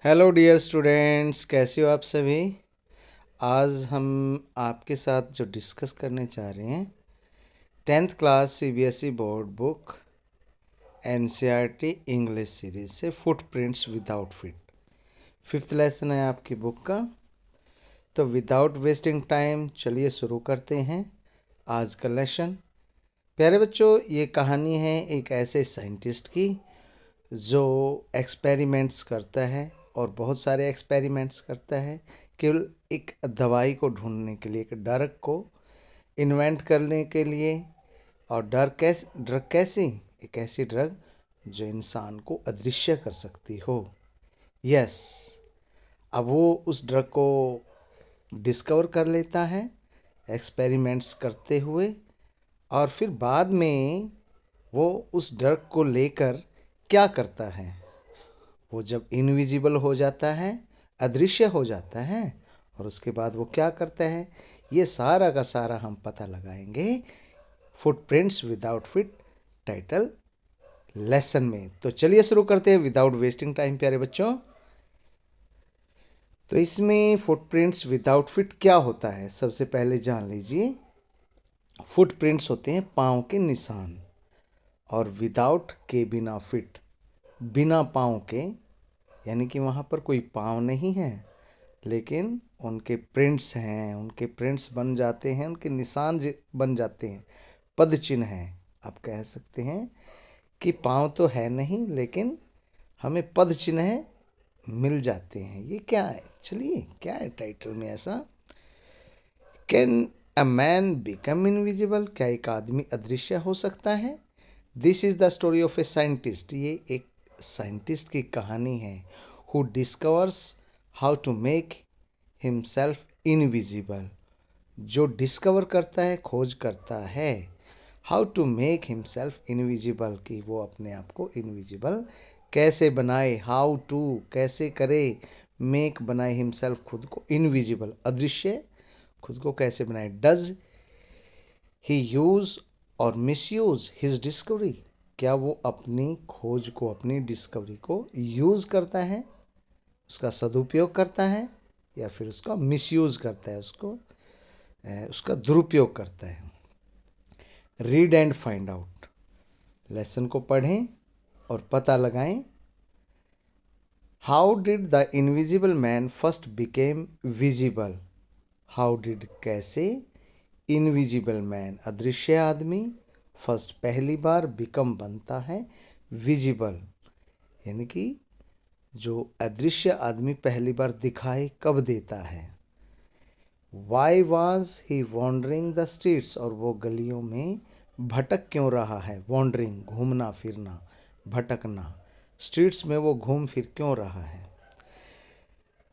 Hello dear students, कैसे हो आप सभी। आज हम आपके साथ जो डिस्कस करने चाह रहे हैं 10th class CBSE board book NCERT English series से footprints without feet. Fifth lesson है आपकी बुक का। तो विदाउट वेस्टिंग टाइम चलिए शुरू करते हैं आज का लेसन। प्यारे बच्चों, ये कहानी है एक ऐसे साइंटिस्ट की जो एक्सपेरिमेंट्स करता है और बहुत सारे एक्सपेरिमेंट्स करता है केवल एक दवाई को ढूंढने के लिए, एक ड्रग को इन्वेंट करने के लिए। और ड्रग कैसी? एक ऐसी ड्रग जो इंसान को अदृश्य कर सकती हो। यस, अब वो उस ड्रग को डिस्कवर कर लेता है एक्सपेरिमेंट्स करते हुए, और फिर बाद में वो उस ड्रग को लेकर क्या करता है। वो जब इनविजिबल हो जाता है, अदृश्य हो जाता है, और उसके बाद वो क्या करता है, ये सारा का सारा हम पता लगाएंगे footprints without feet title lesson में। तो चलिए शुरू करते हैं विदाउट वेस्टिंग टाइम प्यारे बच्चों। तो इसमें फुटप्रिंट्स विदाउट फीट क्या होता है, सबसे पहले जान लीजिए। फुटप्रिंट्स होते हैं पांव के निशान, और विदाउट के बिना फिट, बिना पांव के, यानी कि वहां पर कोई पांव नहीं है लेकिन उनके प्रिंट्स हैं, उनके प्रिंट्स बन जाते हैं, उनके निशान बन जाते हैं, पद चिन्ह है। आप कह सकते हैं कि पांव तो है नहीं लेकिन हमें पद चिन्ह मिल जाते हैं। ये क्या है, चलिए क्या है टाइटल में ऐसा। Can a man become invisible? क्या एक आदमी अदृश्य हो सकता है? This is the story of a scientist. ये एक साइंटिस्ट की कहानी है who discovers how to make himself invisible, जो डिस्कवर करता है, खोज करता है how to make himself invisible, कि वो अपने आप को इनविजिबल कैसे बनाए। हाउ टू कैसे करे, मेक बनाए, हिमसेल्फ खुद को, इनविजिबल अदृश्य, खुद को कैसे बनाए। डज ही यूज और मिसयूज हिज डिस्कवरी, क्या वो अपनी खोज को, अपनी डिस्कवरी को यूज करता है, उसका सदुपयोग करता है, या फिर उसका मिसयूज करता है, उसका दुरुपयोग करता है। Read and find out, lesson को पढ़ें और पता लगाएं। How did the invisible man first became visible? How did कैसे, इनविजिबल मैन अदृश्य आदमी, फर्स्ट पहली बार, बिकम बनता है, विजिबल यानी कि जो अदृश्य आदमी पहली बार दिखाई कब देता है। Why was he wandering the streets, और वो गलियों में भटक क्यों रहा है। वॉन्डरिंग घूमना फिरना, भटकना, स्ट्रीट्स में वो घूम फिर क्यों रहा है।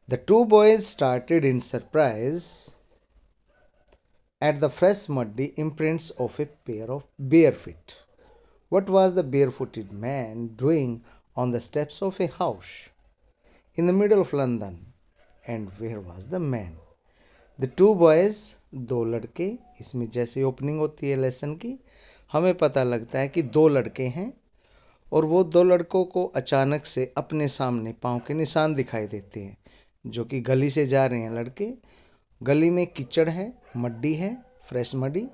The two boys started in surprise at the fresh muddy imprints of a pair of bare feet. What was the barefooted man doing on the steps of a house in the middle of London? And where was the man? The two boys, दो लड़के। इसमें जैसे opening होती है lesson की, हमें पता लगता है कि दो लड़के हैं, और वो दो लड़कों को अचानक से अपने सामने पांव के निशान दिखाई देते हैं, जो कि गली से जा रहे हैं लड़के। गली में कीचड़ है, मड्डी है, फ्रेश मड्डी,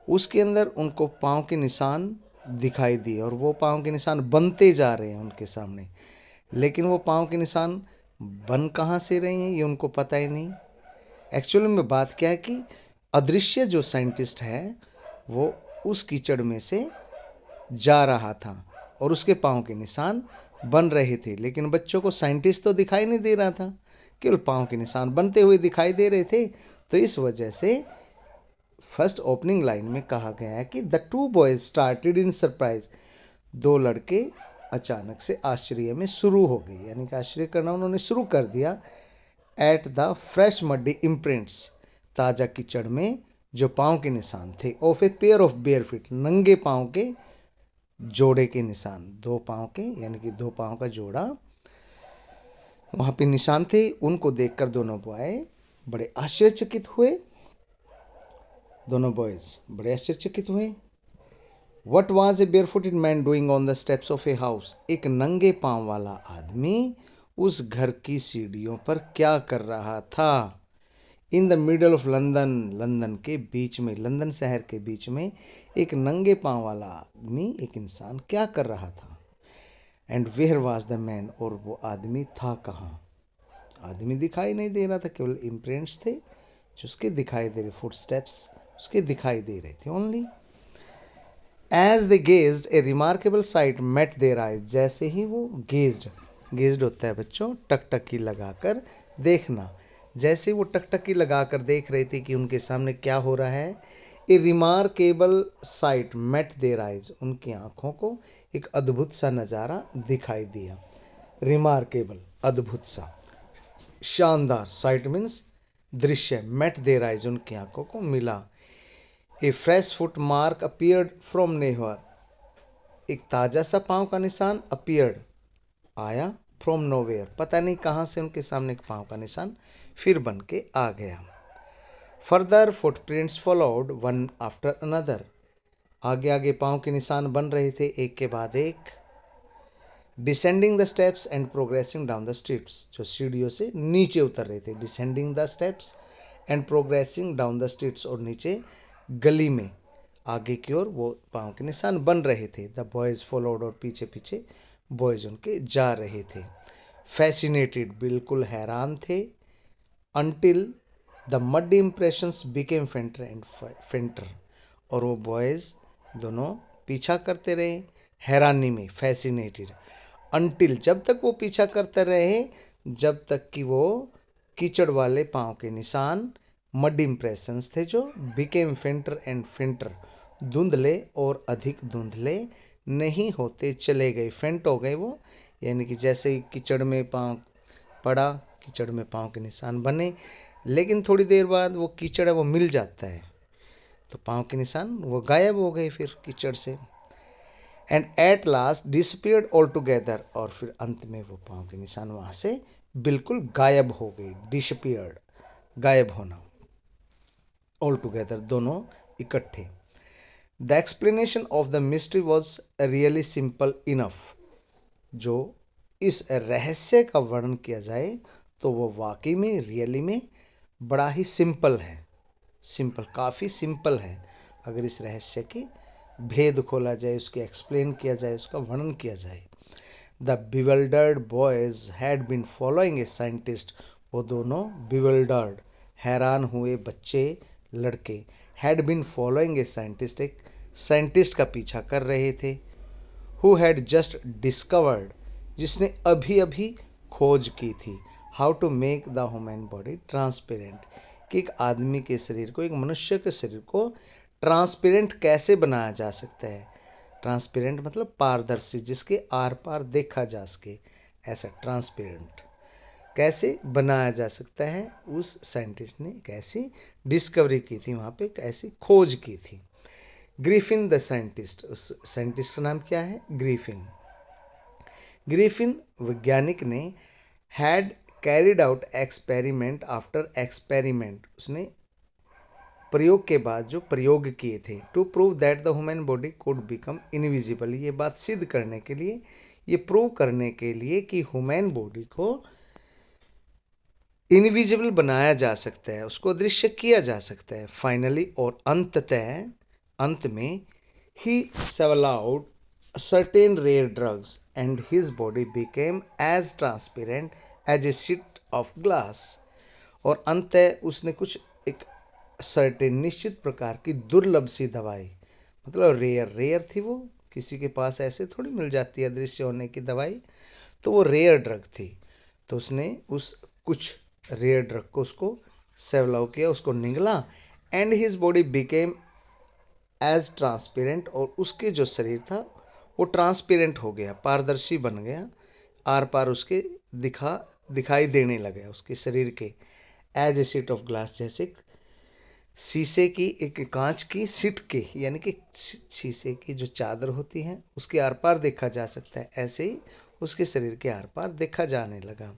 उसके अंदर उनको पांव के निशान दिखाई दिए, और वो पांव के निशान बनते जा रहे हैं उनके सामने। लेकिन वो पांव के निशान बन कहाँ से रहे हैं ये उनको पता ही नहीं। एक्चुअली में बात क्या है कि अदृश्य जो साइंटिस्ट है वो उस कीचड़ में से जा रहा था और उसके पांव के निशान बन रहे थे, लेकिन बच्चों को साइंटिस्ट तो दिखाई नहीं दे रहा था, केवल पांव के निशान बनते हुए दिखाई दे रहे थे। तो इस वजह से फर्स्ट ओपनिंग लाइन में कहा गया है कि the two boys started in surprise, दो लड़के अचानक से आश्चर्य में शुरू हो गए, यानी कि आश्चर्य करना उन्होंने शुरू कर दिया। At the fresh muddy imprints, ताजा कीचड़ में जो पांव के निशान थे, of a pair of bare feet, नंगे पांव के जोड़े के निशान, दो पांव के, यानी कि दो पांव का जोड़ा वहां पे निशान थे। उनको देखकर दोनों बॉय बड़े आश्चर्यचकित हुए, दोनों बॉयज बड़े आश्चर्यचकित हुए। What was a बेयरफुटेड man doing on the steps of a house, एक नंगे पांव वाला आदमी उस घर की सीढ़ियों पर क्या कर रहा था। In the middle of London, London के बीच में, लंदन शहर के बीच में एक नंगे पांव वाला आदमी, एक इंसान क्या कर रहा था। And where was the man, और वो आदमी था कहाँ। आदमी दिखाई नहीं दे रहा था, केवल इम्प्रिंट्स थे जो उसके दिखाई दे रहे, फुटस्टेप्स उसके दिखाई दे रहे थे only. As they gazed a remarkable sight met their eyes, जैसे ही वो गेज्ड होता है बच्चों टकटकी लगाकर देखना, जैसे वो टकटकी लगाकर देख रहे थे कि उनके सामने क्या हो रहा है। A remarkable sight met their eyes, उनकी आंखों को एक अद्भुत सा नजारा दिखाई दिया। रिमार्केबल अद्भुत सा, शानदार, साइट मीन्स दृश्य, मेट देयर आइज उनकी आंखों को मिला। A fresh foot mark appeared from never, एक ताजा सा पांव का निशान, अपीयर्ड आया, फ्रॉम नोवेयर पता नहीं कहां से उनके सामने एक पांव का निशान फिर बन के आ गया। Further footprints followed one after another, आगे आगे पांव के निशान बन रहे थे एक के बाद एक। Descending the steps and progressing down the streets, जो सीढ़ियों से नीचे उतर रहे थे। Descending the steps and progressing down the streets, और नीचे गली में आगे की ओर वो पांव के निशान बन रहे थे। द बॉयज फॉलोड, और पीछे पीछे बॉयज उनके जा रहे थे। फैसिनेटेड, बिल्कुल हैरान थे। Until the mud impressions became फेंटर and फेंटर, और वो बॉयज दोनों पीछा करते रहे हैरानी में, फैसिनेटेड। अनटिल, जब तक वो पीछा करते रहे, जब तक कि वो कीचड़ वाले पांव के निशान, मड इम्प्रेशंस थे जो, बिकेम फेंटर एंड फेंटर, धुंधले और अधिक धुंधले नहीं होते चले गए। फेंट हो गए वो, यानी कि जैसे ही कीचड़ में पांव पड़ा, कीचड़ में पांव के निशान बने, लेकिन थोड़ी देर बाद वो कीचड़ है वो मिल जाता है, तो पांव के निशान वो गायब हो गए फिर कीचड़ से। And at last disappeared all together, और फिर अंत में वो पांव के निशान वहां से बिल्कुल गायब हो गए। डिसअपीयर्ड, गायब होना, ऑल टुगेदर, दोनों इकट्ठे। The explanation of the mystery was really simple enough, जो इस रहस्य का वर्णन किया जाए तो वो वाकई में, रियली में बड़ा ही सिंपल है। सिंपल, काफ़ी सिंपल है। अगर इस रहस्य की भेद खोला जाए, उसके एक्सप्लेन किया जाए, उसका वर्णन किया जाए। The bewildered boys had been following a scientist, वो दोनों बिविल्डर्ड, हैरान हुए बच्चे, लड़के, had been following a scientist, एक साइंटिस्ट का पीछा कर रहे थे। हु हैड जस्ट डिस्कवर्ड, जिसने अभी अभी खोज की थी, how to make the human body transparent, कि एक आदमी के शरीर को, एक मनुष्य के शरीर को ट्रांसपेरेंट कैसे बनाया जा सकता है। ट्रांसपेरेंट मतलब पारदर्शी, जिसके आर पार देखा जा सके, ऐसा ट्रांसपेरेंट कैसे बनाया जा सकता है। उस साइंटिस्ट ने एक ऐसी डिस्कवरी की थी, वहां पे एक ऐसी खोज की थी। ग्रिफिन द साइंटिस्ट, उस साइंटिस्ट का नाम क्या है, ग्रिफिन। ग्रिफिन वैज्ञानिक ने had carried out experiment after experiment, उसने प्रयोग के बाद जो प्रयोग किए थे, to prove that the human body could become invisible, ये बात सिद्ध करने के लिए, ये प्रूव करने के लिए कि ह्यूमन बॉडी को इनविजिबल बनाया जा सकता है, उसको दृश्य किया जा सकता है। फाइनली, और अंततः, अंत में, ही swallowed certain rare drugs and his body became as transparent as a sheet of glass, और अंततः उसने कुछ एक सर्टेन, निश्चित प्रकार की दुर्लभ सी दवाई, मतलब रेयर, रेयर थी वो, किसी के पास ऐसे थोड़ी मिल जाती है दृश्य होने की दवाई, तो वो रेयर ड्रग थी। तो उसने उस कुछ रेयर ड्रग को उसको सेवलाव किया, उसको निगला, and his body became as transparent, और उसके जो शरीर था वो ट्रांसपेरेंट हो गया, पारदर्शी बन गया, आर पार उसके दिखाई देने लगा उसके शरीर के। As a sheet of glass, जैसे शीशे की, एक कांच की शीट के, यानी कि शीशे की जो चादर होती है उसके आर पार देखा जा सकता है, ऐसे ही उसके शरीर के आर पार देखा जाने लगा।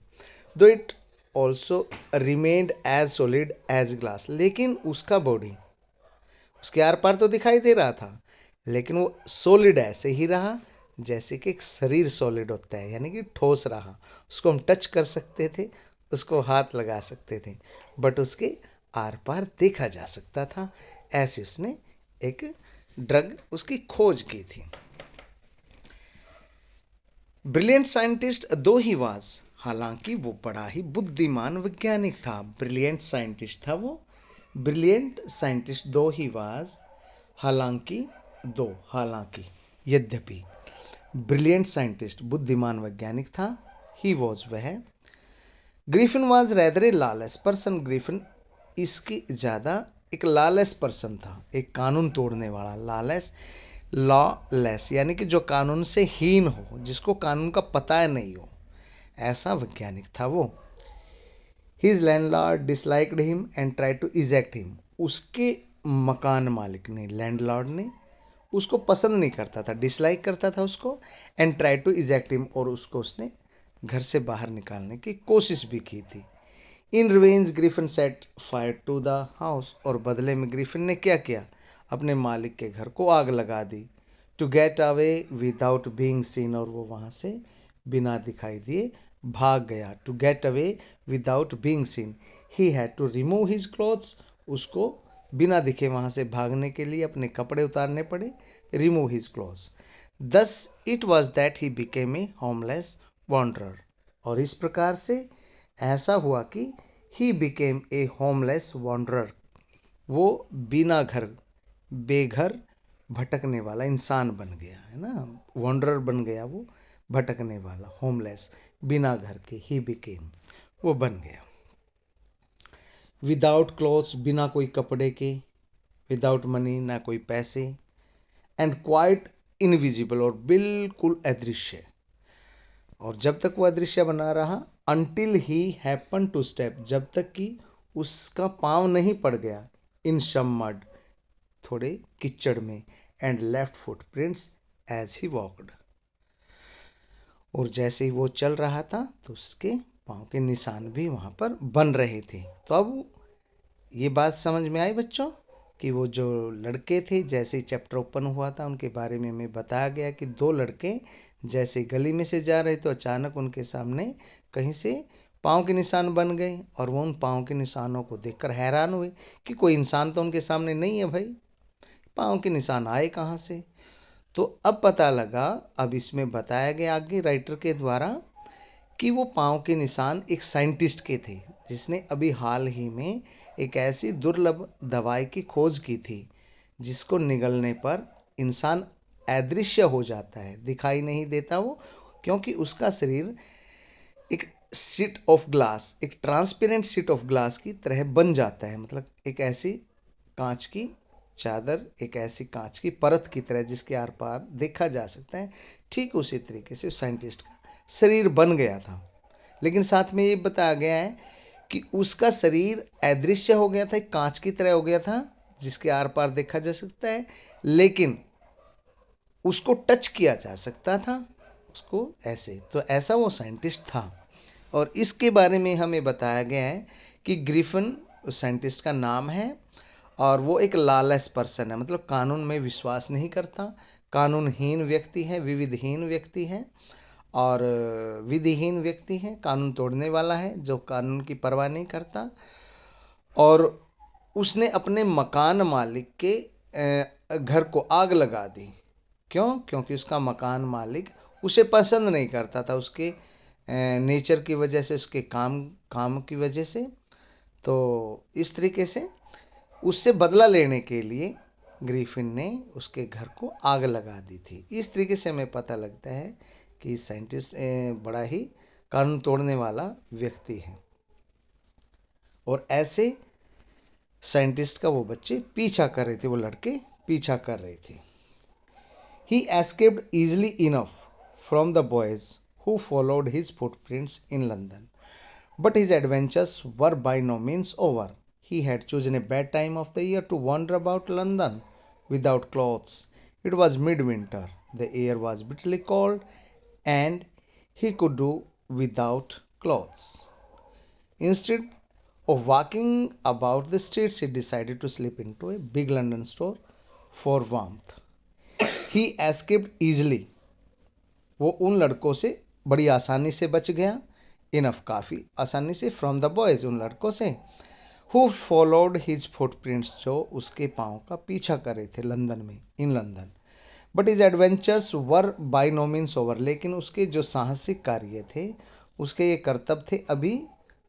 Though it also remained as solid as glass, लेकिन उसका बॉडी, उसके आर पार तो दिखाई दे रहा था, लेकिन वो सॉलिड ऐसे ही रहा जैसे कि एक शरीर सॉलिड होता है, यानी कि ठोस रहा, उसको हम टच कर सकते थे, उसको हाथ लगा सकते थे, बट उसके आर पार देखा जा सकता था। ऐसे उसने एक ड्रग उसकी खोज की थी। ब्रिलियंट साइंटिस्ट दो ही वाज, हालांकि वो बड़ा ही बुद्धिमान वैज्ञानिक था। ब्रिलियंट साइंटिस्ट था वो, ब्रिलियंट साइंटिस्ट दो ही वाज, हालांकि हालांकि यद्यपि, ब्रिलियंट साइंटिस्ट बुद्धिमान वैज्ञानिक था, ही वॉज वह, Griffin was rather A lawless person, Griffin इसकी ज्यादा एक लॉलेस पर्सन था, एक कानून तोड़ने वाला, लॉलेस लॉलेस यानी कि जो कानून से हीन हो, जिसको कानून का पता नहीं हो, ऐसा वैज्ञानिक था वो। His landlord disliked him and try to eject him, उसके मकान मालिक ने, लैंडलॉर्ड ने उसको पसंद नहीं करता था, डिसलाइक करता था उसको, and try to eject him, और उसको उसने घर से बाहर निकालने की कोशिश भी की थी। In revenge Griffin set fire to the house, और बदले में ग्रिफिन ने क्या किया, अपने मालिक के घर को आग लगा दी। To get away without being seen, और वो वहां से बिना दिखाई दिए भाग गया। To get away without being seen, he had to remove his clothes, उसको बिना दिखे वहां से भागने के लिए अपने कपड़े उतारने पड़े, remove his clothes. Thus it was that he became A homeless wanderer, और इस प्रकार से ऐसा हुआ कि ही बिकेम ए होमलेस वॉन्डरर, वो बिना घर, बेघर भटकने वाला इंसान बन गया, है ना, वॉन्डरर बन गया वो, भटकने वाला, होमलेस बिना घर के, ही बिकेम वो बन गया। विदाउट क्लोथ्स बिना कोई कपड़े के, विदाउट मनी ना कोई पैसे, एंड क्वाइट इनविजिबल और बिल्कुल अदृश्य, और जब तक वो अदृश्य बना रहा, until he happen to step, जब तक कि उसका पांव नहीं पड़ गया, इन सम मड, थोड़े कीचड़ में, and left footprints as he walked, और जैसे ही वो चल रहा था तो उसके पांव के निशान भी वहां पर बन रहे थे। तो अब ये बात समझ में आई बच्चों कि वो जो लड़के थे, जैसे ही चैप्टर ओपन हुआ था उनके बारे में हमें बताया गया कि दो लड़के जैसे गली में से जा रहे तो अचानक उनके सामने कहीं से पाँव के निशान बन गए, और वो उन पाँव के निशानों को देखकर हैरान हुए कि कोई इंसान तो उनके सामने नहीं है भाई, पाँव के निशान आए कहाँ से। तो अब पता लगा, अब इसमें बताया गया आगे राइटर के द्वारा कि वो पाँव के निशान एक साइंटिस्ट के थे, जिसने अभी हाल ही में एक ऐसी दुर्लभ दवाई की खोज की थी जिसको निगलने पर इंसान अदृश्य हो जाता है, दिखाई नहीं देता वो, क्योंकि उसका शरीर एक शीट ऑफ ग्लास, एक ट्रांसपेरेंट शीट ऑफ ग्लास की तरह बन जाता है, मतलब एक ऐसी कांच की चादर, एक ऐसी कांच की परत की तरह जिसके आर पार देखा जा सकता है, ठीक उसी तरीके से साइंटिस्ट का शरीर बन गया था। लेकिन साथ में ये बताया गया है कि उसका शरीर अदृश्य हो गया था, एक कांच की तरह हो गया था जिसके आर पार देखा जा सकता है, लेकिन उसको टच किया जा सकता था, उसको ऐसे, तो ऐसा वो साइंटिस्ट था। और इसके बारे में हमें बताया गया है कि ग्रिफिन उस साइंटिस्ट का नाम है, और वो एक लॉलेस पर्सन है, मतलब कानून में विश्वास नहीं करता, कानूनहीन व्यक्ति है, विविधहीन व्यक्ति है, और विधिहीन व्यक्ति है, कानून तोड़ने वाला है जो कानून की परवाह नहीं करता। और उसने अपने मकान मालिक के घर को आग लगा दी। क्यों? क्योंकि उसका मकान मालिक उसे पसंद नहीं करता था, उसके नेचर की वजह से, उसके काम की वजह से। तो इस तरीके से उससे बदला लेने के लिए ग्रिफिन ने उसके घर को आग लगा दी थी। इस तरीके से हमें पता लगता है कि साइंटिस्ट बड़ा ही कानून तोड़ने वाला व्यक्ति है, और ऐसे साइंटिस्ट का वो बच्चे पीछा कर रहे थे, वो लड़के पीछा कर रहे थे। He escaped easily enough from the boys who followed his footprints in London, but his adventures were by no means over. He had chosen a bad time of the year to wander about London without clothes. It was midwinter, the air was bitterly cold, and he could do without clothes. Instead of walking about the streets, he decided to slip into a big London store for warmth. He escaped easily वो उन लड़कों से बड़ी आसानी से बच गया, enough काफ़ी आसानी से, फ्रॉम द बॉयज उन लड़कों से, हु फॉलोड हिज फुटप्रिंट्स जो उसके पाँव का पीछा कर रहे थे लंदन में, in London. But his adventures were by no means over, लेकिन उसके जो साहसिक कार्य थे, उसके ये कर्तव्य थे, अभी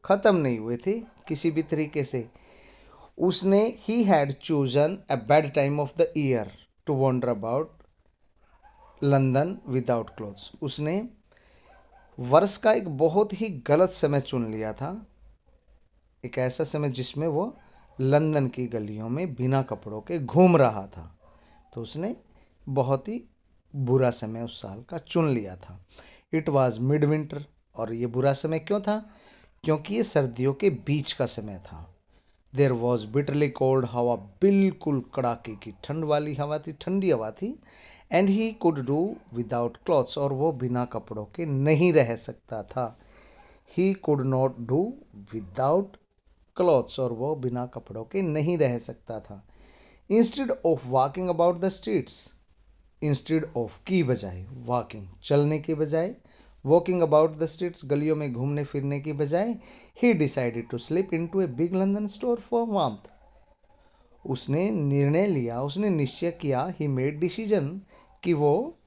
खत्म नहीं हुए थे किसी भी तरीके से। उसने he had chosen a bad time of the year to wander about London without clothes. उसने वर्ष का एक बहुत ही गलत समय चुन लिया था, एक ऐसा समय जिसमें वो लंदन की गलियों में बिना कपड़ों के घूम रहा था। तो उसने बहुत ही बुरा समय उस साल का चुन लिया था। इट वॉज मिड विंटर, और ये बुरा समय क्यों था? क्योंकि ये सर्दियों के बीच का समय था। देर वॉज बिटरली कोल्ड, हवा बिल्कुल कड़ाके की ठंड वाली हवा थी, ठंडी हवा थी। And he could do without clothes, और वो बिना कपड़ों के नहीं रह सकता था। ही could not do without clothes, और वो बिना कपड़ों के नहीं रह सकता था। Instead of walking about the streets, instead of की बजाय, वॉकिंग चलने के बजाय, वॉकिंग अबाउट द स्ट्रीट्स गलियों में घूमने फिरने की बजाय, he decided to slip into a big London store for warmth. उसने निर्णय लिया, उसने निश्चय किया, ही मेड डिसीजन, कि वो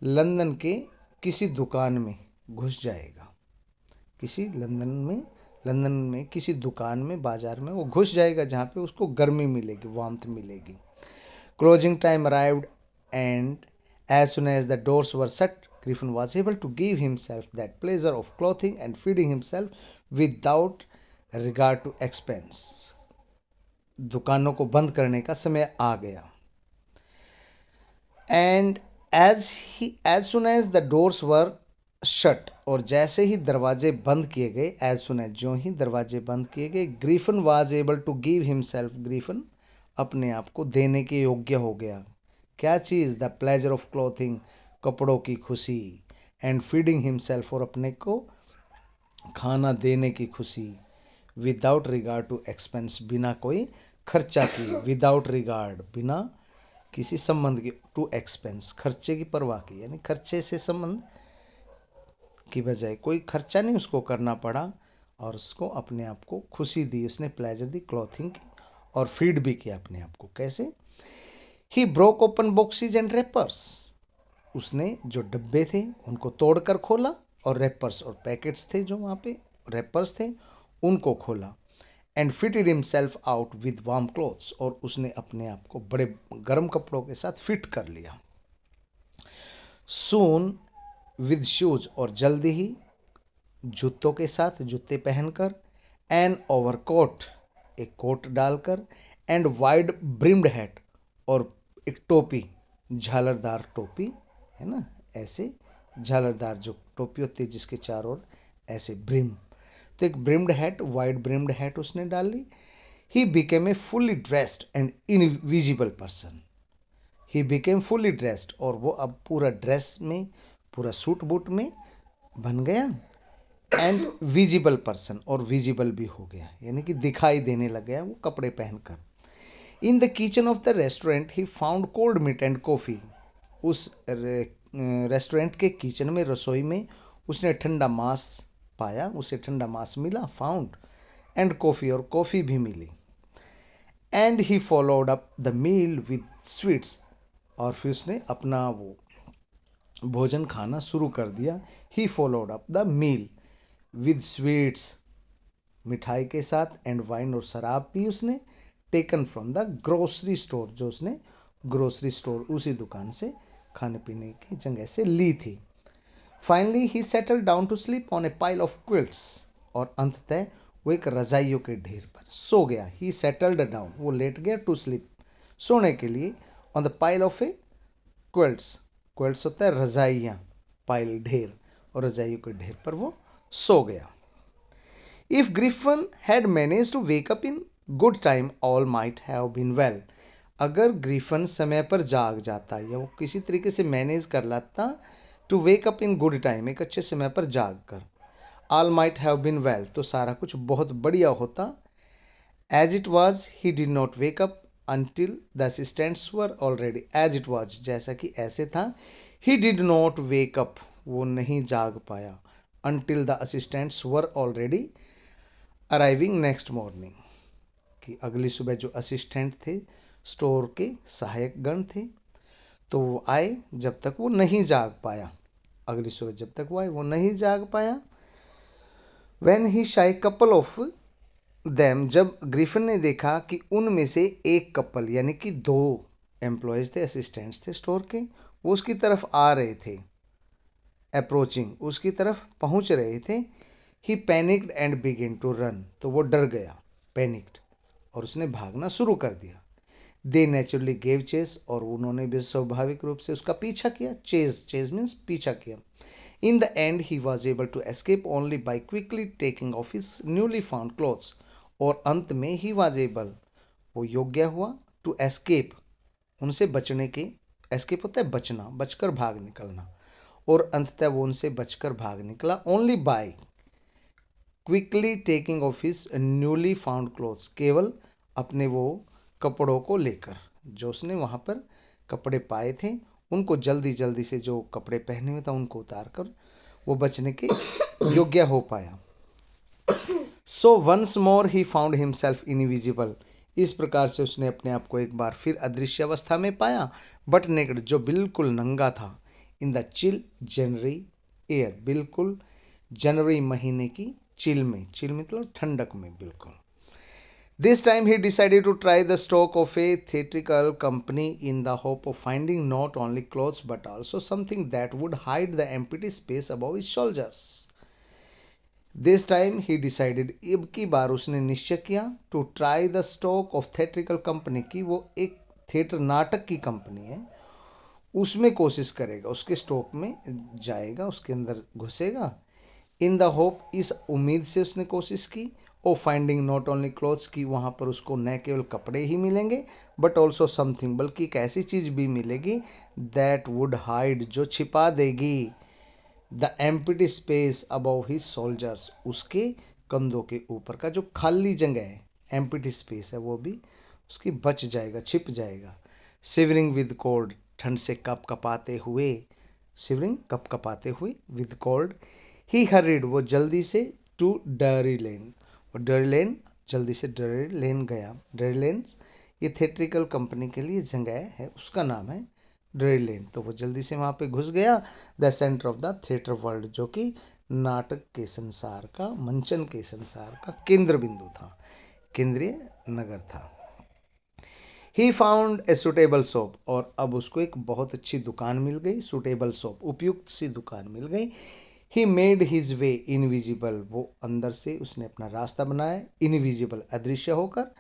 लंदन के किसी दुकान में घुस जाएगा, किसी लंदन में किसी दुकान में, बाजार में वो घुस जाएगा जहाँ पे उसको गर्मी मिलेगी, वार्मथ मिलेगी। Closing time arrived and as soon as the doors were shut, Griffin was able to give himself that pleasure of clothing and feeding himself without regard to expense. दुकानों को बंद करने का समय आ गया। And as soon as the doors were shut, और जैसे ही दरवाजे बंद किए गए, as soon as जो ही दरवाजे बंद किए गए, Griffin was able to give himself, Griffin अपने आप को देने के योग्य हो गया। क्या चीज़? द प्लेजर ऑफ क्लोथिंग, कपड़ों की खुशी, एंड फीडिंग हिमसेल्फ, और अपने को खाना देने की खुशी, विदाउट रिगार्ड टू एक्सपेंस, बिना कोई खर्चा किए, विदाउट रिगार्ड, बिना किसी संबंध के, टू एक्सपेंस, खर्चे की परवाह की, यानी खर्चे से संबंध की बजाय कोई खर्चा नहीं उसको करना पड़ा, और उसको अपने आप को खुशी दी, उसने प्लेजर दी क्लॉथिंग की, और फीड भी किया अपने आप को। कैसे? He broke open boxes and wrappers. उसने जो डब्बे थे उनको तोड़कर खोला, और रैपर्स और पैकेट्स थे जो वहाँ पे रैपर्स थे उनको खोला। And fitted himself out with warm clothes, और उसने अपने आप को बड़े गर्म कपड़ों के साथ फिट कर लिया। सून विद शूज, और जल्दी ही जूतों के साथ, जूते पहनकर, एन ओवरकोट, एक कोट डालकर, एंड वाइड ब्रिम्ड हैट, और एक टोपी, झालरदार टोपी है ना, ऐसे झालरदार जो टोपी होती है जिसके चारों ओर ऐसे ब्रिम, तो एक brimmed hat, wide brimmed hat उसने डाल ली। He became a fully dressed and invisible person. He became fully dressed, और वो अब पूरा ड्रेस में, पूरा सूट बूट में बन गया, एंड विजिबल पर्सन, और विजिबल भी हो गया, यानी कि दिखाई देने लग गया वो कपड़े पहनकर। In the kitchen of the restaurant he found cold meat and coffee. उस रेस्टोरेंट के किचन में, रसोई में उसने ठंडा मांस पाया, उसे ठंडा मांस मिला, फाउंड, एंड कॉफ़ी, और कॉफ़ी भी मिली। And he followed up the meal with sweets, और फिर उसने अपना वो भोजन खाना शुरू कर दिया। He followed up the meal with sweets, मिठाई के साथ, एंड वाइन, और शराब पी उसने, taken from the grocery store, जो उसने ग्रोसरी स्टोर उसी दुकान से खाने पीने की जगह से ली थी। Finally he settle down to sleep on a pile of quilts, और अंततः वो एक रजाइयों के ढेर पर सो गया। ही सेटल्ड डाउन, वो लेट गया, टू स्लीप, सोने के लिए, on the pile of A quilts, quilts होता है रजाइयाँ, पाइल ढेर, और रजाइयों के ढेर पर वो सो गया। If Griffin had manage to wake up in good time, all might have been well. अगर ग्रिफिन समय पर जाग जाता, या वो किसी तरीके से मैनेज कर लाता, to wake up in good time, एक अच्छे समय पर जाग कर, all might have been well, तो सारा कुछ बहुत बढ़िया होता। As it was he did not wake up until the assistants were already, as it was, जैसा कि ऐसे था, he did not wake up, वो नहीं जाग पाया until the assistants were already arriving next morning, कि अगली सुबह जो असिस्टेंट थे, स्टोर के सहायक गण थे, तो वो आए जब तक वो नहीं जाग पाया। अगली सुबह जब तक वो आए वो नहीं जाग पाया। When he shy couple of them, जब ग्रिफिन ने देखा कि उनमें से एक कपल यानी कि दो एम्प्लॉयज थे, असिस्टेंट्स थे स्टोर के, वो उसकी तरफ आ रहे थे, अप्रोचिंग, उसकी तरफ पहुंच रहे थे। He panicked and begin to run, तो वो डर गया, पैनिक्ड, और उसने भागना शुरू कर दिया। दे नेचुरली गेव चेस, और उन्होंने भी स्वाभाविक रूप से उसका पीछा किया। चेज मीन्स पीछा किया। In the end he was able to escape only by quickly taking off his newly found clothes, और अंत में ही वॉज एबल, वो योग्य हुआ, टू एस्केप, उनसे बचने के, एस्केप होता है बचना, बचकर भाग निकलना, और अंततः वो उनसे बचकर भाग निकला। Only by quickly taking off his newly found clothes, केवल अपने वो कपड़ों को लेकर, जो उसने वहां पर कपड़े पाए थे उनको जल्दी जल्दी से, जो कपड़े पहने हुए था उनको उतार कर वो बचने के योग्य हो पाया। So once more he found himself invisible, इस प्रकार से उसने अपने आप को एक बार फिर अदृश्य अवस्था में पाया, बट नेकेड, जो बिल्कुल नंगा था, in the chill January air, बिल्कुल जनवरी महीने की चिल में, चिल मतलब ठंडक में बिल्कुल। This time he decided to try the stock of a theatrical company in the hope of finding not only clothes but also something that would hide the empty space above his shoulders. This time he decided, अब की बार उसने निश्चय किया, to try the stock of theatrical company, की वो एक theatre नाटक की कंपनी है, उसमें कोशिश करेगा, उसके स्टॉक में जाएगा, उसके अंदर घुसेगा। इन द होप, इस उम्मीद से उसने कोशिश की। ओ फाइंडिंग नॉट ओनली क्लोथ्स, की वहाँ पर उसको न केवल कपड़े ही मिलेंगे, बट ऑल्सो समथिंग, बल्कि एक ऐसी चीज भी मिलेगी, दैट वुड हाइड, जो छिपा देगी, the empty space above his soldiers, उसके कंधों के ऊपर का जो खाली जगह है, एम्प्टी स्पेस है, वो भी उसकी बच जाएगा, छिप जाएगा। शिवरिंग विद कोल्ड, ठंड से कप कपाते हुए, शिवरिंग कप कपाते हुए, विद कोल्ड ही हरिड, वो जल्दी से, टू डरी लेन, और डरी लेन, जल्दी से डरी लेन गया। डरी लेन ये थिएट्रिकल कंपनी के लिए जगह है, उसका नाम है डरी लेन, तो वो जल्दी से वहां पे घुस गया। The centre of the theatre world, जो कि नाटक के संसार का, मंचन के संसार का केंद्र बिंदु था, केंद्रीय नगर था। He found a suitable shop, और अब उसको एक बहुत अच्छी दुकान मिल गई, सुटेबल शॉप, उपयुक्त सी दुकान मिल गई। He made his way invisible, वो अंदर से उसने अपना रास्ता बनाया, इनविजिबल अदृश्य होकर।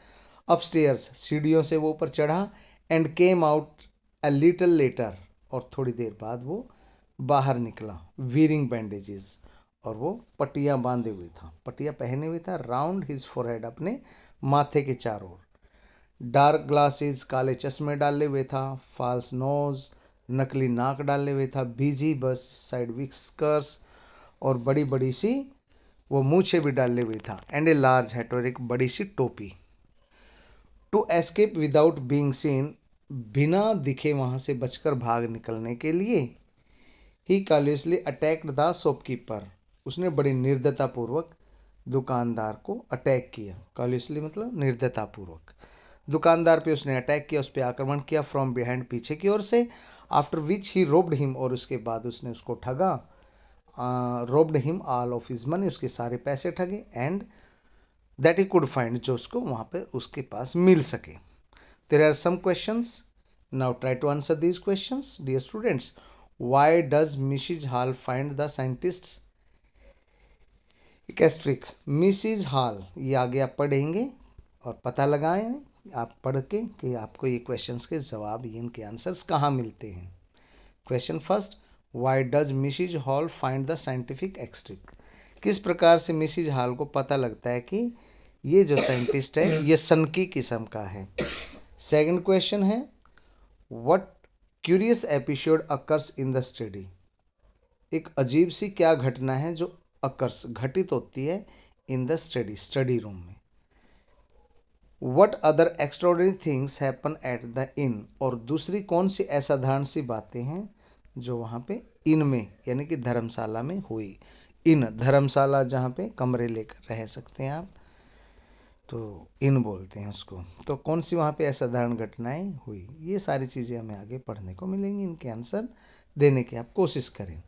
अपस्टेयर्स, सीढ़ियों से वो ऊपर चढ़ा। And came out a little letter, और थोड़ी देर बाद वो बाहर निकला। वीरिंग बैंडेजेस, और वो पट्टियां बांधे हुए था, पट्टियां पहने हुए था। राउंड हिज फोरहेड, अपने माथे के चारों ओर। डार्क ग्लासेस, काले चश्मे डाले हुए था। फॉल्स नोज, नकली नाक डाले हुए था। बीजी बस साइड विस्कर्स, और बड़ी बड़ी सी वो मूछे भी डाले हुए था। एंड ए लार्ज हैट, और एक बड़ी सी टोपी। To escape without being seen, बिना दिखे वहां से बचकर भाग निकलने के लिए। He callously attacked the shopkeeper, उसने बड़ी निर्दयता पूर्वक दुकानदार को अटैक किया। कॉलियसली मतलब निर्दयता पूर्वक, दुकानदार पे उसने अटैक किया, उस पर आक्रमण किया, फ्रॉम बिहाइंड, पीछे की ओर से। After which he robbed him, और उसके बाद उसने उसको ठगा। Robbed him all of his money, उसके सारे पैसे ठगे। And that he could find, जो उसको वहां पे उसके पास मिल सके। There are some questions, now try to answer these questions dear students. Why does Mrs Hall find the scientists eccentric? Mrs Hall, ये आगे आप पढ़ेंगे और पता लगाएं आप पढ़ के कि आपको ये क्वेश्चंस के जवाब, इनके आंसर्स कहाँ मिलते हैं। Question first, why does Mrs Hall find the scientific eccentric? किस प्रकार से मिसिज हॉल को पता लगता है कि ये जो साइंटिस्ट है ये सनकी किस्म का है। सेकंड क्वेश्चन है, what curious episode occurs in the study? एक अजीब सी क्या घटना है जो अकर्स, घटित होती है, in the study, study room में। What other extraordinary things happen at the inn? और दूसरी कौन सी असाधारण सी बातें हैं जो वहां पे इन में यानी कि धर्मशाला में हुई। इन धर्मशाला जहाँ पे कमरे लेकर रह सकते हैं आप, तो इन बोलते हैं उसको। तो कौन सी वहाँ पे असाधारण घटनाएं हुई, ये सारी चीज़ें हमें आगे पढ़ने को मिलेंगी। इनके आंसर देने की आप कोशिश करें।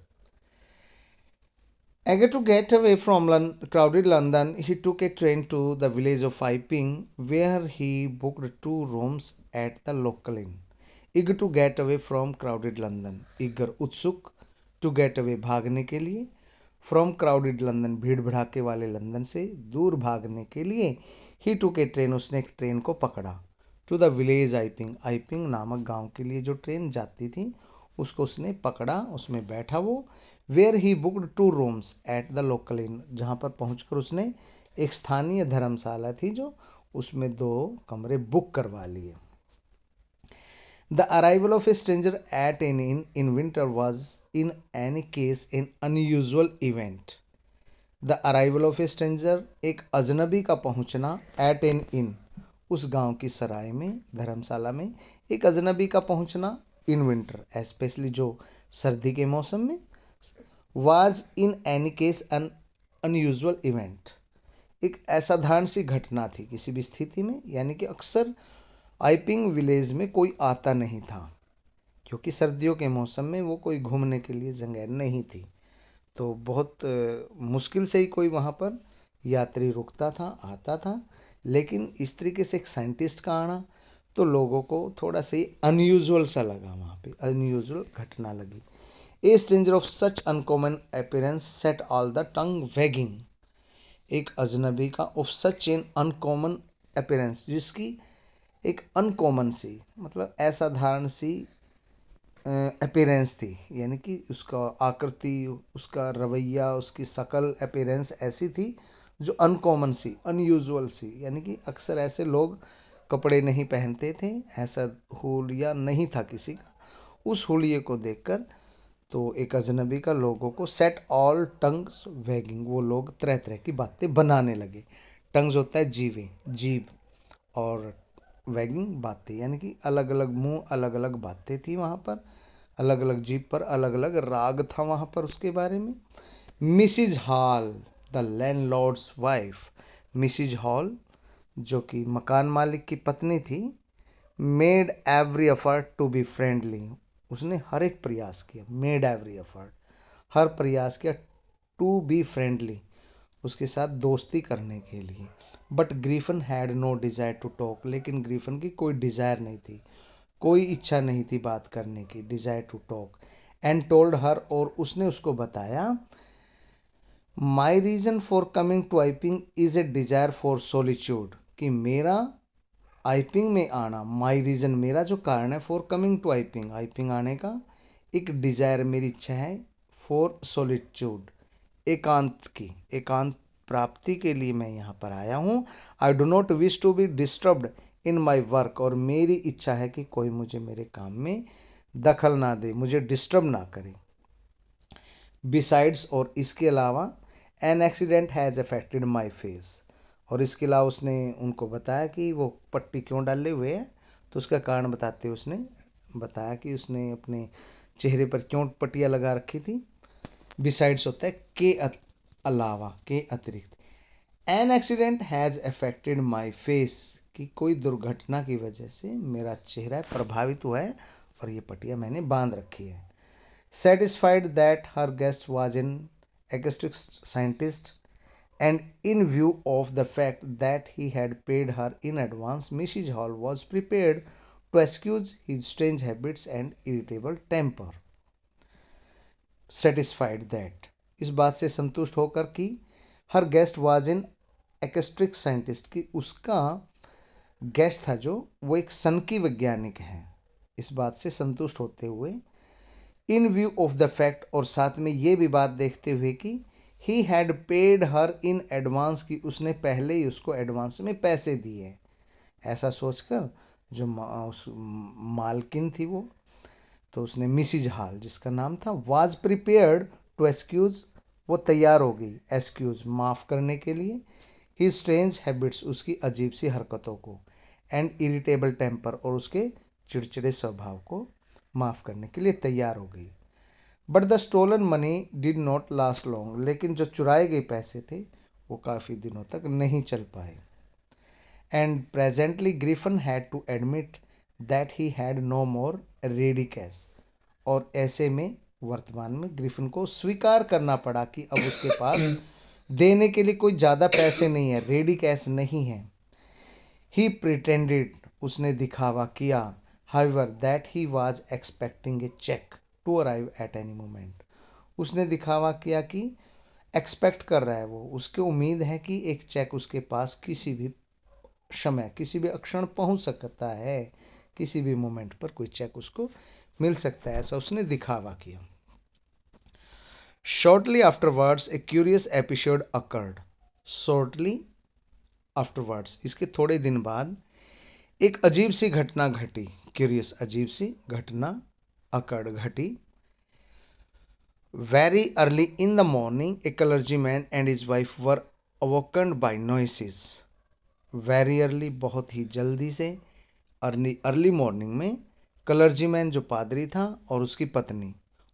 Eager to get away from crowded London, he took a train to the village of Iping, where he booked 2 rooms at the local inn. Eager to get away from crowded London. Eager उत्सुक, to get away भागने के लिए, from crowded London भीड़ भड़ाके वाले London से दूर भागने के लिए, he took a train उसने एक ट्रेन को पकड़ा, to the village Iping, आइपिंग नामक गांव के लिए जो ट्रेन जाती थी उसको उसने पकड़ा, उसमें बैठा वो। Where he booked 2 rooms at the local inn, जहाँ पर पहुंचकर उसने एक स्थानीय धर्मशाला थी जो उसमें 2 कमरे बुक करवा लिए। The arrival of a stranger at an inn in winter was in any case an unusual event. The arrival of a stranger, एक अजनबी का पहुंचना, एट एन इन, उस गांव की सराय में, धर्मशाला में एक अजनबी का पहुंचना, इन विंटर स्पेशली जो सर्दी के मौसम में, was in any case an unusual event, एक असाधारण सी घटना थी किसी भी स्थिति में, यानी कि अक्सर आइपिंग विलेज में कोई आता नहीं था क्योंकि सर्दियों के मौसम में वो कोई घूमने के लिए जगह नहीं थी, तो बहुत मुश्किल से ही कोई वहाँ पर यात्री रुकता था, आता था। लेकिन इस तरीके से एक साइंटिस्ट का आना तो लोगों को थोड़ा सा अनयूजुअल सा लगा, वहाँ पे अनयूजुअल घटना लगी। ए stranger of such uncommon appearance set all the tongue waging, एक अजनबी का of such an uncommon appearance, जिसकी एक अनकॉमन सी मतलब असाधारण सी अपीयरेंस थी, यानी कि उसका आकृति, उसका रवैया, उसकी शकल, अपीयरेंस ऐसी थी जो अनकॉमन सी, अनयूजुअल सी, यानी कि अक्सर ऐसे लोग कपड़े नहीं पहनते थे, ऐसा हुलिया नहीं था किसी का। उस हुलिये को देखकर तो एक अजनबी का लोगों को सेट ऑल टंग्स वैगिंग, वो लोग तरह तरह की बातें बनाने लगे। टंग्स होता है जीवे, जीभ, और वैगिंग बातें, यानी कि अलग अलग मुंह, अलग अलग बातें थी वहाँ पर, अलग अलग जीभ पर अलग अलग राग था वहाँ पर उसके बारे में। Mrs Hall, the landlord's wife, Mrs Hall जो कि मकान मालिक की पत्नी थी, made every effort to be friendly, उसने हर एक प्रयास किया, मेड एवरी एफर्ट, हर प्रयास किया, टू बी फ्रेंडली, उसके साथ दोस्ती करने के लिए। But Griffin had no desire to talk, लेकिन ग्रीफन की कोई डिजायर नहीं थी, कोई इच्छा नहीं थी बात करने की, desire to talk. And told her, और उसने उसको बताया, my reason for coming to Iping is a desire for solitude, कि मेरा आइपिंग में आना, माई रीजन मेरा जो कारण है, फॉर कमिंग टू आइपिंग, आइपिंग आने का एक डिजायर, मेरी इच्छा है, फॉर सोलिट्यूड, एकांत की, एकांत प्राप्ति के लिए मैं यहाँ पर आया हूँ। I do not wish to be disturbed in my work, और मेरी इच्छा है कि कोई मुझे मेरे काम में दखल ना दे, मुझे डिस्टर्ब ना करे। बिसाइड्स, और इसके अलावा, an accident has affected my face, और इसके अलावा उसने उनको बताया कि वो पट्टी क्यों डाले हुए है, तो उसका कारण बताते उसने बताया कि उसने अपने चेहरे पर क्यों पट्टियाँ लगा रखी थी। बिसाइड्स होता है के अलावा, के अतिरिक्त। An accident has affected my face, कि कोई दुर्घटना की वजह से मेरा चेहरा प्रभावित हुआ है और ये पट्टियाँ मैंने बांध रखी है। Satisfied that her guest was an eccentric scientist, and in view of the fact that he had paid her in advance, Mrs. Hall was prepared to excuse his strange habits and irritable temper. Satisfied that, इस बात से संतुष्ट होकर कि हर guest was in एक्स्ट्रिक scientist, की उसका guest था जो वो एक सनकी वैज्ञानिक है, इस बात से संतुष्ट होते हुए, इन व्यू ऑफ द फैक्ट, और साथ में ये भी बात देखते हुए कि he had paid her in advance, की उसने पहले ही उसको एडवांस में पैसे दिए, ऐसा सोचकर जो उस मालकिन थी वो, तो उसने मिसिज हॉल जिसका नाम था, वाज प्रिपेयर्ड टू एक्सक्यूज, वो तैयार हो गई, एक्सक्यूज माफ करने के लिए, ही स्ट्रेंज हैबिट्स, उसकी अजीब सी हरकतों को, एंड इरिटेबल टेम्पर, और उसके चिड़चिड़े स्वभाव को माफ करने के लिए तैयार हो गई। But the stolen money did not last long, लेकिन जो चुराए गए पैसे थे वो काफी दिनों तक नहीं चल पाए। And presently Griffin had to admit that he had no more ready cash, और ऐसे में वर्तमान में ग्रिफिन को स्वीकार करना पड़ा कि अब उसके पास देने के लिए कोई ज्यादा पैसे नहीं है, रेडी कैश नहीं है। ही प्रिटेंडेड, उसने दिखावा किया, however that he was expecting a cheque to arrive at any moment, उसने दिखावा किया कि एक्सपेक्ट कर रहा है वो, उसकी उम्मीद है कि एक चेक उसके पास किसी भी समय किसी भी क्षण पहुंच सकता है, किसी भी मोमेंट पर कोई चेक उसको मिल सकता है, ऐसा उसने दिखावा किया। Shortly afterwards a curious episode occurred, shortly afterwards इसके थोड़े दिन बाद एक अजीब सी घटना घटी, क्यूरियस अजीब सी घटना, अकर्ड घटी। Very early in the morning a clergyman and his wife were awoken by noises, very early बहुत ही जल्दी से, अर्ली मॉर्निंग में क्लर्जीमैन जो पादरी था और उसकी पत्नी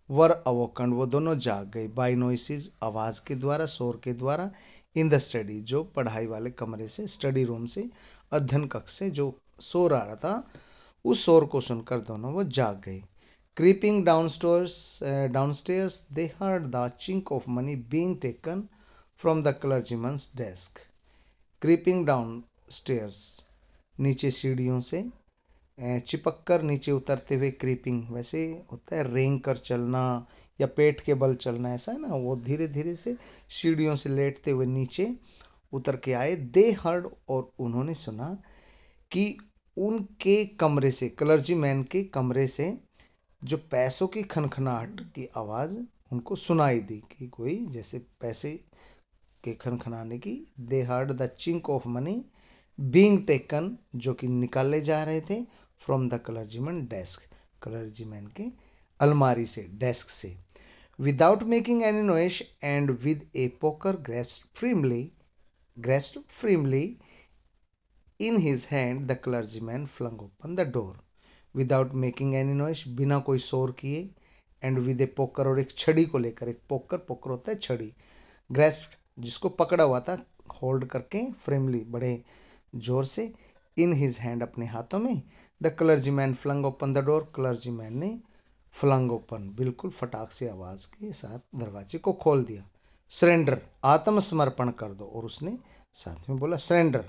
वर अवोकन वो दोनों जाग गए, बाय नॉइसेस आवाज के द्वारा, शोर के द्वारा, इन द स्टडी जो पढ़ाई वाले कमरे से, स्टडी रूम से, अध्ययन कक्ष से जो शोर आ रहा था, उस शोर को सुनकर दोनों वो जाग गए। Creeping downstairs they heard the chink of money being taken from the clergyman's desk, creeping down stairs नीचे सीढ़ियों से चिपक कर नीचे उतरते हुए, क्रीपिंग वैसे होता है रेंग कर चलना या पेट के बल चलना, ऐसा है ना, वो धीरे धीरे से सीढ़ियों से लेटते हुए नीचे उतर के आए। दे हर्ड, और उन्होंने सुना कि उनके कमरे से, क्लर्जी मैन के कमरे से जो पैसों की खनखनाहट की आवाज उनको सुनाई दी, कि कोई जैसे पैसे के खनखनाने की। दे heard the chink of money being taken, जो कि निकाले जा रहे थे, from the clergyman desk, clergyman के अलमारी से, डेस्क से। Without making any noise and with A poker grasped firmly in his hand, the clergyman flung open the door. Without making any noise, बिना कोई शोर किए, एंड विद ए पोकर, और एक छड़ी को लेकर, एक पोकर होता है छड़ी, ग्रेस्प जिसको पकड़ा हुआ था, होल्ड करके, फ्रेमली बड़े जोर से, इन हिज हैंड अपने हाथों में, the clergyman flung open the door, clergyman ने फ्लंग ओपन बिल्कुल फटाक से आवाज के साथ दरवाजे को खोल दिया। सरेंडर, आत्मसमर्पण कर दो, और उसने साथ में बोला surrender.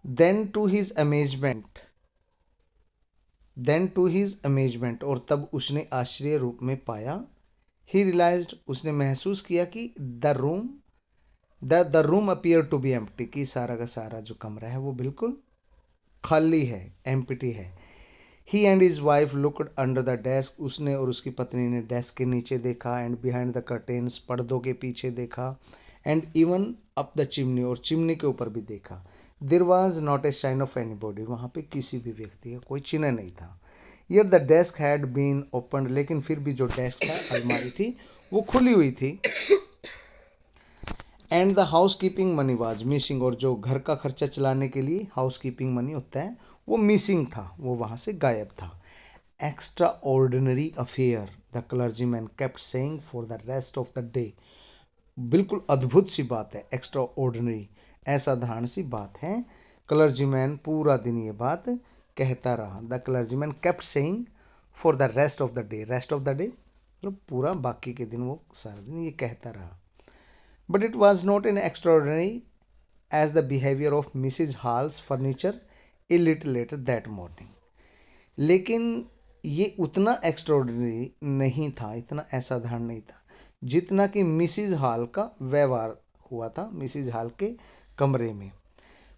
Then to his amazement, और तब उसने आश्चर्य रूप में पाया, ही रियलाइज्ड, उसने महसूस किया कि the room appear to be empty, कि सारा का सारा जो कमरा है वो बिल्कुल खाली है, एम्प्टी है। He and his wife looked under the desk, उसने और उसकी पत्नी ने डेस्क के नीचे देखा, एंड बिहाइंड द कर्टेन्स, पर्दों के पीछे देखा, and even up the chimney, और चिमनी के ऊपर भी देखा। There was not a sign of anybody, वहां पे किसी भी व्यक्ति का कोई चिन्ह नहीं था। Yet the desk had been open, लेकिन फिर भी जो डेस्क था, अलमारी थी, वो खुली हुई थी। And the house keeping money was missing, और जो घर का खर्चा चलाने के लिए हाउस कीपिंग मनी होता है वो मिसिंग था, वो वहां से गायब था। Extra ordinary affair, the clergyman kept saying for the rest of the day, बिल्कुल अद्भुत सी बात है, एक्स्ट्रा ऑर्डिनरी, असाधारण सी बात है। क्लर्जीमैन पूरा दिन ये बात कहता रहा। The clergyman kept saying for the rest of the day, rest of the day मतलब पूरा बाकी के दिन वो सारा दिन ये कहता रहा। But it was not an extraordinary as the behavior of Mrs. Hall's furniture a little later that morning. लेकिन ये उतना एक्स्ट्राऑर्डिनरी नहीं था, इतना असाधारण नहीं था, जितना कि मिसिज हॉल का व्यवहार हुआ था, मिसिज हॉल के कमरे में।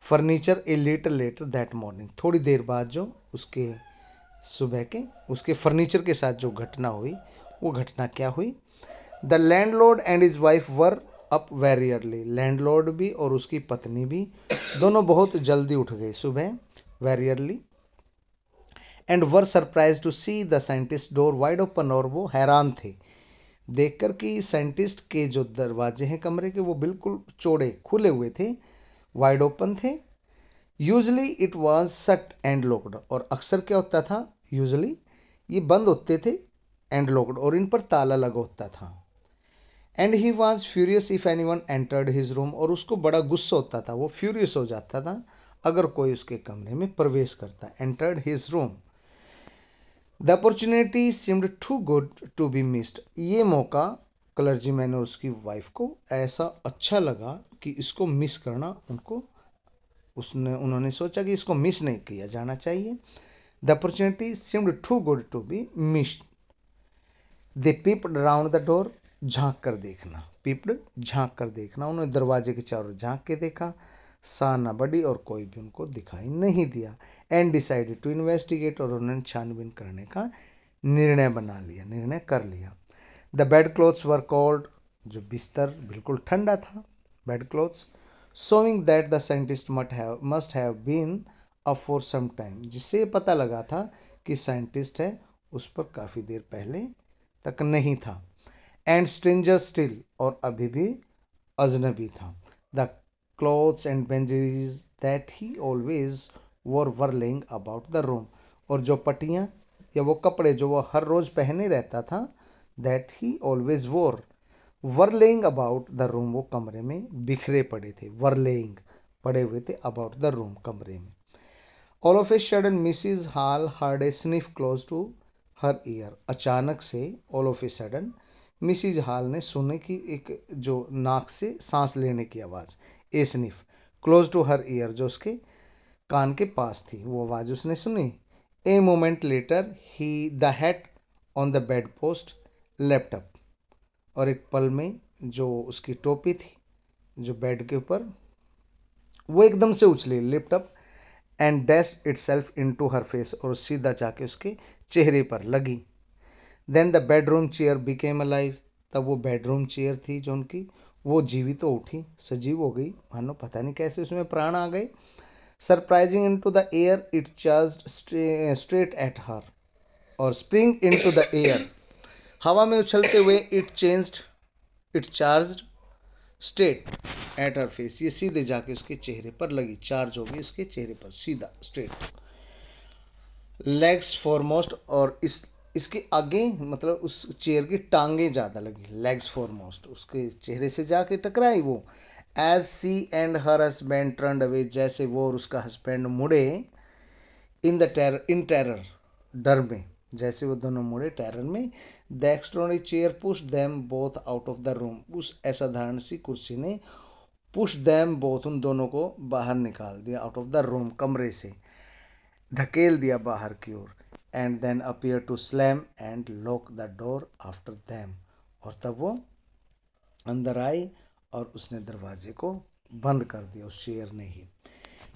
Furniture a little letter that morning, थोड़ी देर बाद जो उसके सुबह के उसके फर्नीचर के साथ जो घटना हुई, वो घटना क्या हुई। The landlord and his wife were up very early, landlord भी और उसकी पत्नी भी दोनों बहुत जल्दी उठ गए सुबह, very early. And were surprise to see the scientist door wide open, और वो हैरान थे देखकर कि साइंटिस्ट के जो दरवाजे हैं कमरे के वो बिल्कुल चौड़े खुले हुए थे, वाइड ओपन थे। यूजली इट वॉज सट एंड लॉक्ड, और अक्सर क्या होता था, यूजली ये बंद होते थे एंड लॉक्ड, और इन पर ताला लगा होता था। And he was furious if anyone entered his room, और उसको बड़ा गुस्सा होता था, वो फ्यूरियस हो जाता था अगर कोई उसके कमरे में प्रवेश करता। Entered his room. The opportunity seemed too good to be missed, ये मौका क्लर्जीमैन और उसकी वाइफ को ऐसा अच्छा लगा कि इसको मिस करना उन्होंने सोचा कि इसको मिस नहीं किया जाना चाहिए। The opportunity seemed too good to be missed. They peeped round the door, झांक कर देखना, पीप्ड झांक कर देखना, उन्होंने दरवाजे के चारों झांक के देखा, सा न बड़ी और कोई भी उनको दिखाई नहीं दिया। एंड डिसाइडेड टू इन्वेस्टिगेट, और उन्होंने छानबीन करने का निर्णय कर लिया। The bed clothes were cold, जो बिस्तर बिल्कुल ठंडा था, bed clothes, showing that the scientist must have been up for some time, जिससे पता लगा था कि साइंटिस्ट है उस पर काफी देर पहले तक नहीं था। एंड स्ट्रेंजर स्टिल, और अभी भी अजनबी था। The clothes and bandages that he always wore lying about the room, और जो पट्टियां या वो कपड़े जो वो हर रोज पहने रहता था, that he always wore lying about the room, वो कमरे में बिखरे पड़े थे, वर लेइंग पड़े हुए थे, अबाउट द रूम कमरे में। All of a sudden Mrs Hall heard a sniff close to her ear, अचानक से all of a sudden Mrs Hall ने सुने कि एक जो नाक से सांस लेने की आवाज, a sniff, close to her ear, जो उसके कान के पास थी, वो आवाज उसने सुनी। A moment later he the hat on the bed post leapt up, और एक पल में जो उसकी टोपी थी जो बेड के ऊपर, वो एकदम से उछली, leapt up and dashed itself into her face, और सीधा जाके उसके चेहरे पर लगी। Then the bedroom chair became alive, तब वो बेडरूम चेयर थी जो उनकी, वो जीवित तो उठी, सजीव हो गई, मानो पता नहीं कैसे उसमें प्राण आ गए। Surprising into the air it charged straight at her, और स्प्रिंग इनटू द एयर, हवा में उछलते हुए it charged straight at her face, ये सीधे जाके उसके चेहरे पर लगी, चार्ज होगी उसके चेहरे पर सीधा स्ट्रेट। लेग्स फॉरमोस्ट, और इसके आगे मतलब उस चेयर की टांगे ज्यादा लगी, लेग्स फॉरमोस्ट, उसके चेहरे से जाके टकराई वो। As she and her husband turned away, जैसे वो और उसका हस्बैंड मुड़े, इन टेरर, डर में, जैसे वो दोनों मुड़े टेरर में। The extraordinary chair push them both out of the room, उस असाधारण सी कुर्सी ने पुश देम बोथ, उन दोनों को बाहर निकाल दिया, आउट ऑफ द रूम, कमरे से धकेल दिया बाहर की ओर। And then appear to slam and lock the door after them, और तब वो अंदर आई और उसने दरवाजे को बंद कर दिया, उस चेयर ने ही।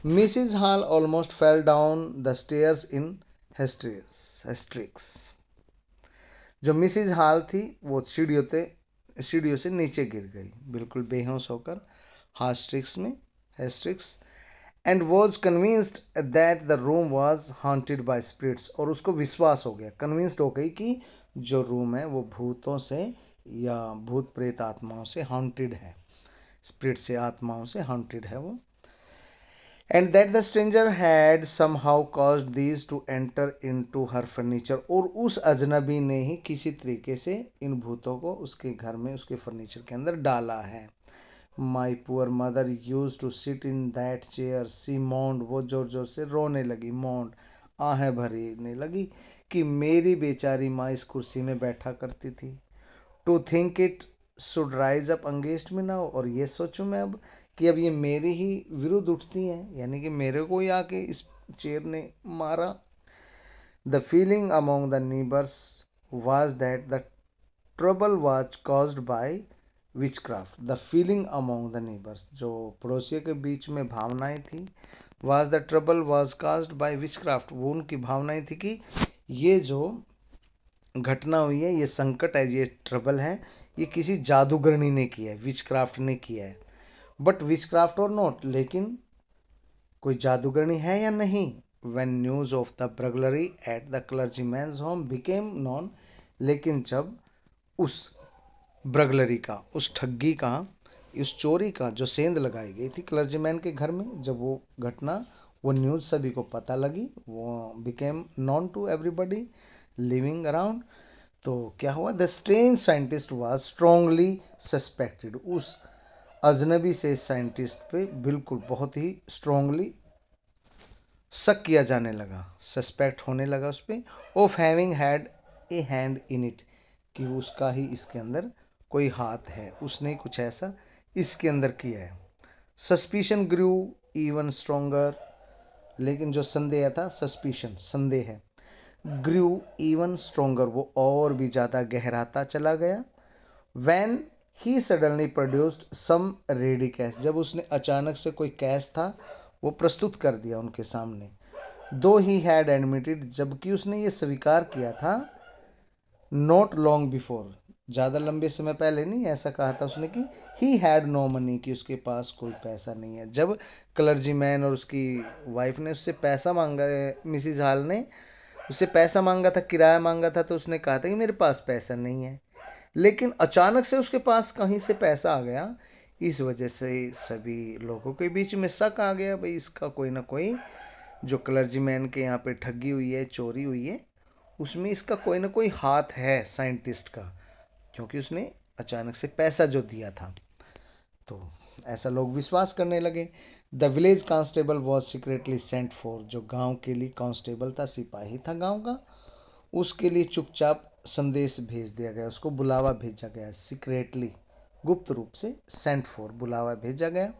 Mrs Hall almost fell down the stairs in hysterics, जो मिसिज हॉल थी वो सीढ़ियों से नीचे गिर गई, बिल्कुल बेहोश होकर, hysterics, and was convinced that the room was haunted by spirits, और उसको विश्वास हो गया, कन्विंस्ड हो गई कि जो रूम है वो भूतों से या भूत प्रेत आत्माओं से हॉन्टेड है, स्पिरिट से, आत्माओं से हॉन्टेड है वो। And that the stranger had somehow caused these two enter into her furniture, और उस अजनबी ने ही किसी तरीके से इन भूतों को उसके घर में, उसके फर्नीचर के अंदर डाला है। My poor mother use to sit in that chair, she moaned, वो जोर जोर से रोने लगी, मोन्ड, आहें भरने लगी कि मेरी बेचारी माँ इस कुर्सी में बैठा करती थी। To think it should rise up against me now, और ये सोचूं मैं अब कि अब ये मेरे ही विरुद्ध उठती हैं, यानी कि मेरे को ही आके इस चेयर ने मारा। The feeling among the neighbours was that the trouble was caused by witchcraft, the feeling among the neighbours, जो पड़ोसियों के बीच में भावनाएं थी, was the trouble was caused by witchcraft, वो उनकी भावनाएं थी कि ये जो घटना हुई है, ये संकट है, ये ट्रबल है, ये किसी जादूगरनी ने किया है, विचक्राफ्ट ने किया है। बट विचक्राफ्ट और नॉट, लेकिन कोई जादूगरनी है या नहीं। When news of the burglary at the clergyman's home became known, लेकिन जब उस ब्रगलरी का, उस ठगी का, उस चोरी का जो सेंध लगाई गई थी क्लर्जीमैन के घर में, जब वो घटना, वो न्यूज सभी को पता लगी, वो became known to everybody living around, तो क्या हुआ, the strange scientist was strongly suspected, उस अजनबी से साइंटिस्ट पे बिल्कुल बहुत ही स्ट्रांगली शक किया जाने लगा, सस्पेक्ट होने लगा उस पे, of having had a hand in it, कि उसका ही इसके अंदर कोई हाथ है, उसने कुछ ऐसा इसके अंदर किया है। सस्पिशन ग्रू इवन स्ट्रोंगर, लेकिन जो संदेह था, सस्पिशन संदेह है, ग्रू इवन स्ट्रोंगर वो और भी ज़्यादा गहराता चला गया। When he suddenly produced some ready cash, जब उसने अचानक से कोई कैश था वो प्रस्तुत कर दिया उनके सामने। दो ही हैड एडमिटेड, जबकि उसने ये स्वीकार किया था, नॉट लॉन्ग बिफोर, ज़्यादा लंबे समय पहले नहीं, ऐसा कहा था उसने कि ही हैड नो मनी, कि उसके पास कोई पैसा नहीं है। जब क्लर्जी मैन और उसकी वाइफ ने उससे पैसा मांगा, मिसिज हॉल ने उससे पैसा मांगा था, किराया मांगा था, तो उसने कहा था कि मेरे पास पैसा नहीं है, लेकिन अचानक से उसके पास कहीं से पैसा आ गया। इस वजह से सभी लोगों के बीच में शक आ गया, भाई इसका कोई ना कोई, जो क्लर्जी मैन के यहाँ पे ठगी हुई है, चोरी हुई है, उसमें इसका कोई ना कोई हाथ है साइंटिस्ट का, क्योंकि उसने अचानक से पैसा जो दिया था। तो ऐसा लोग विश्वास करने लगे। The village constable was secretly sent for, जो गांव के लिए कांस्टेबल था, सिपाही था गांव का, उसके लिए चुपचाप संदेश भेज दिया गया, उसको बुलावा भेजा गया, सीक्रेटली गुप्त रूप से, सेंट फॉर बुलावा भेजा गया।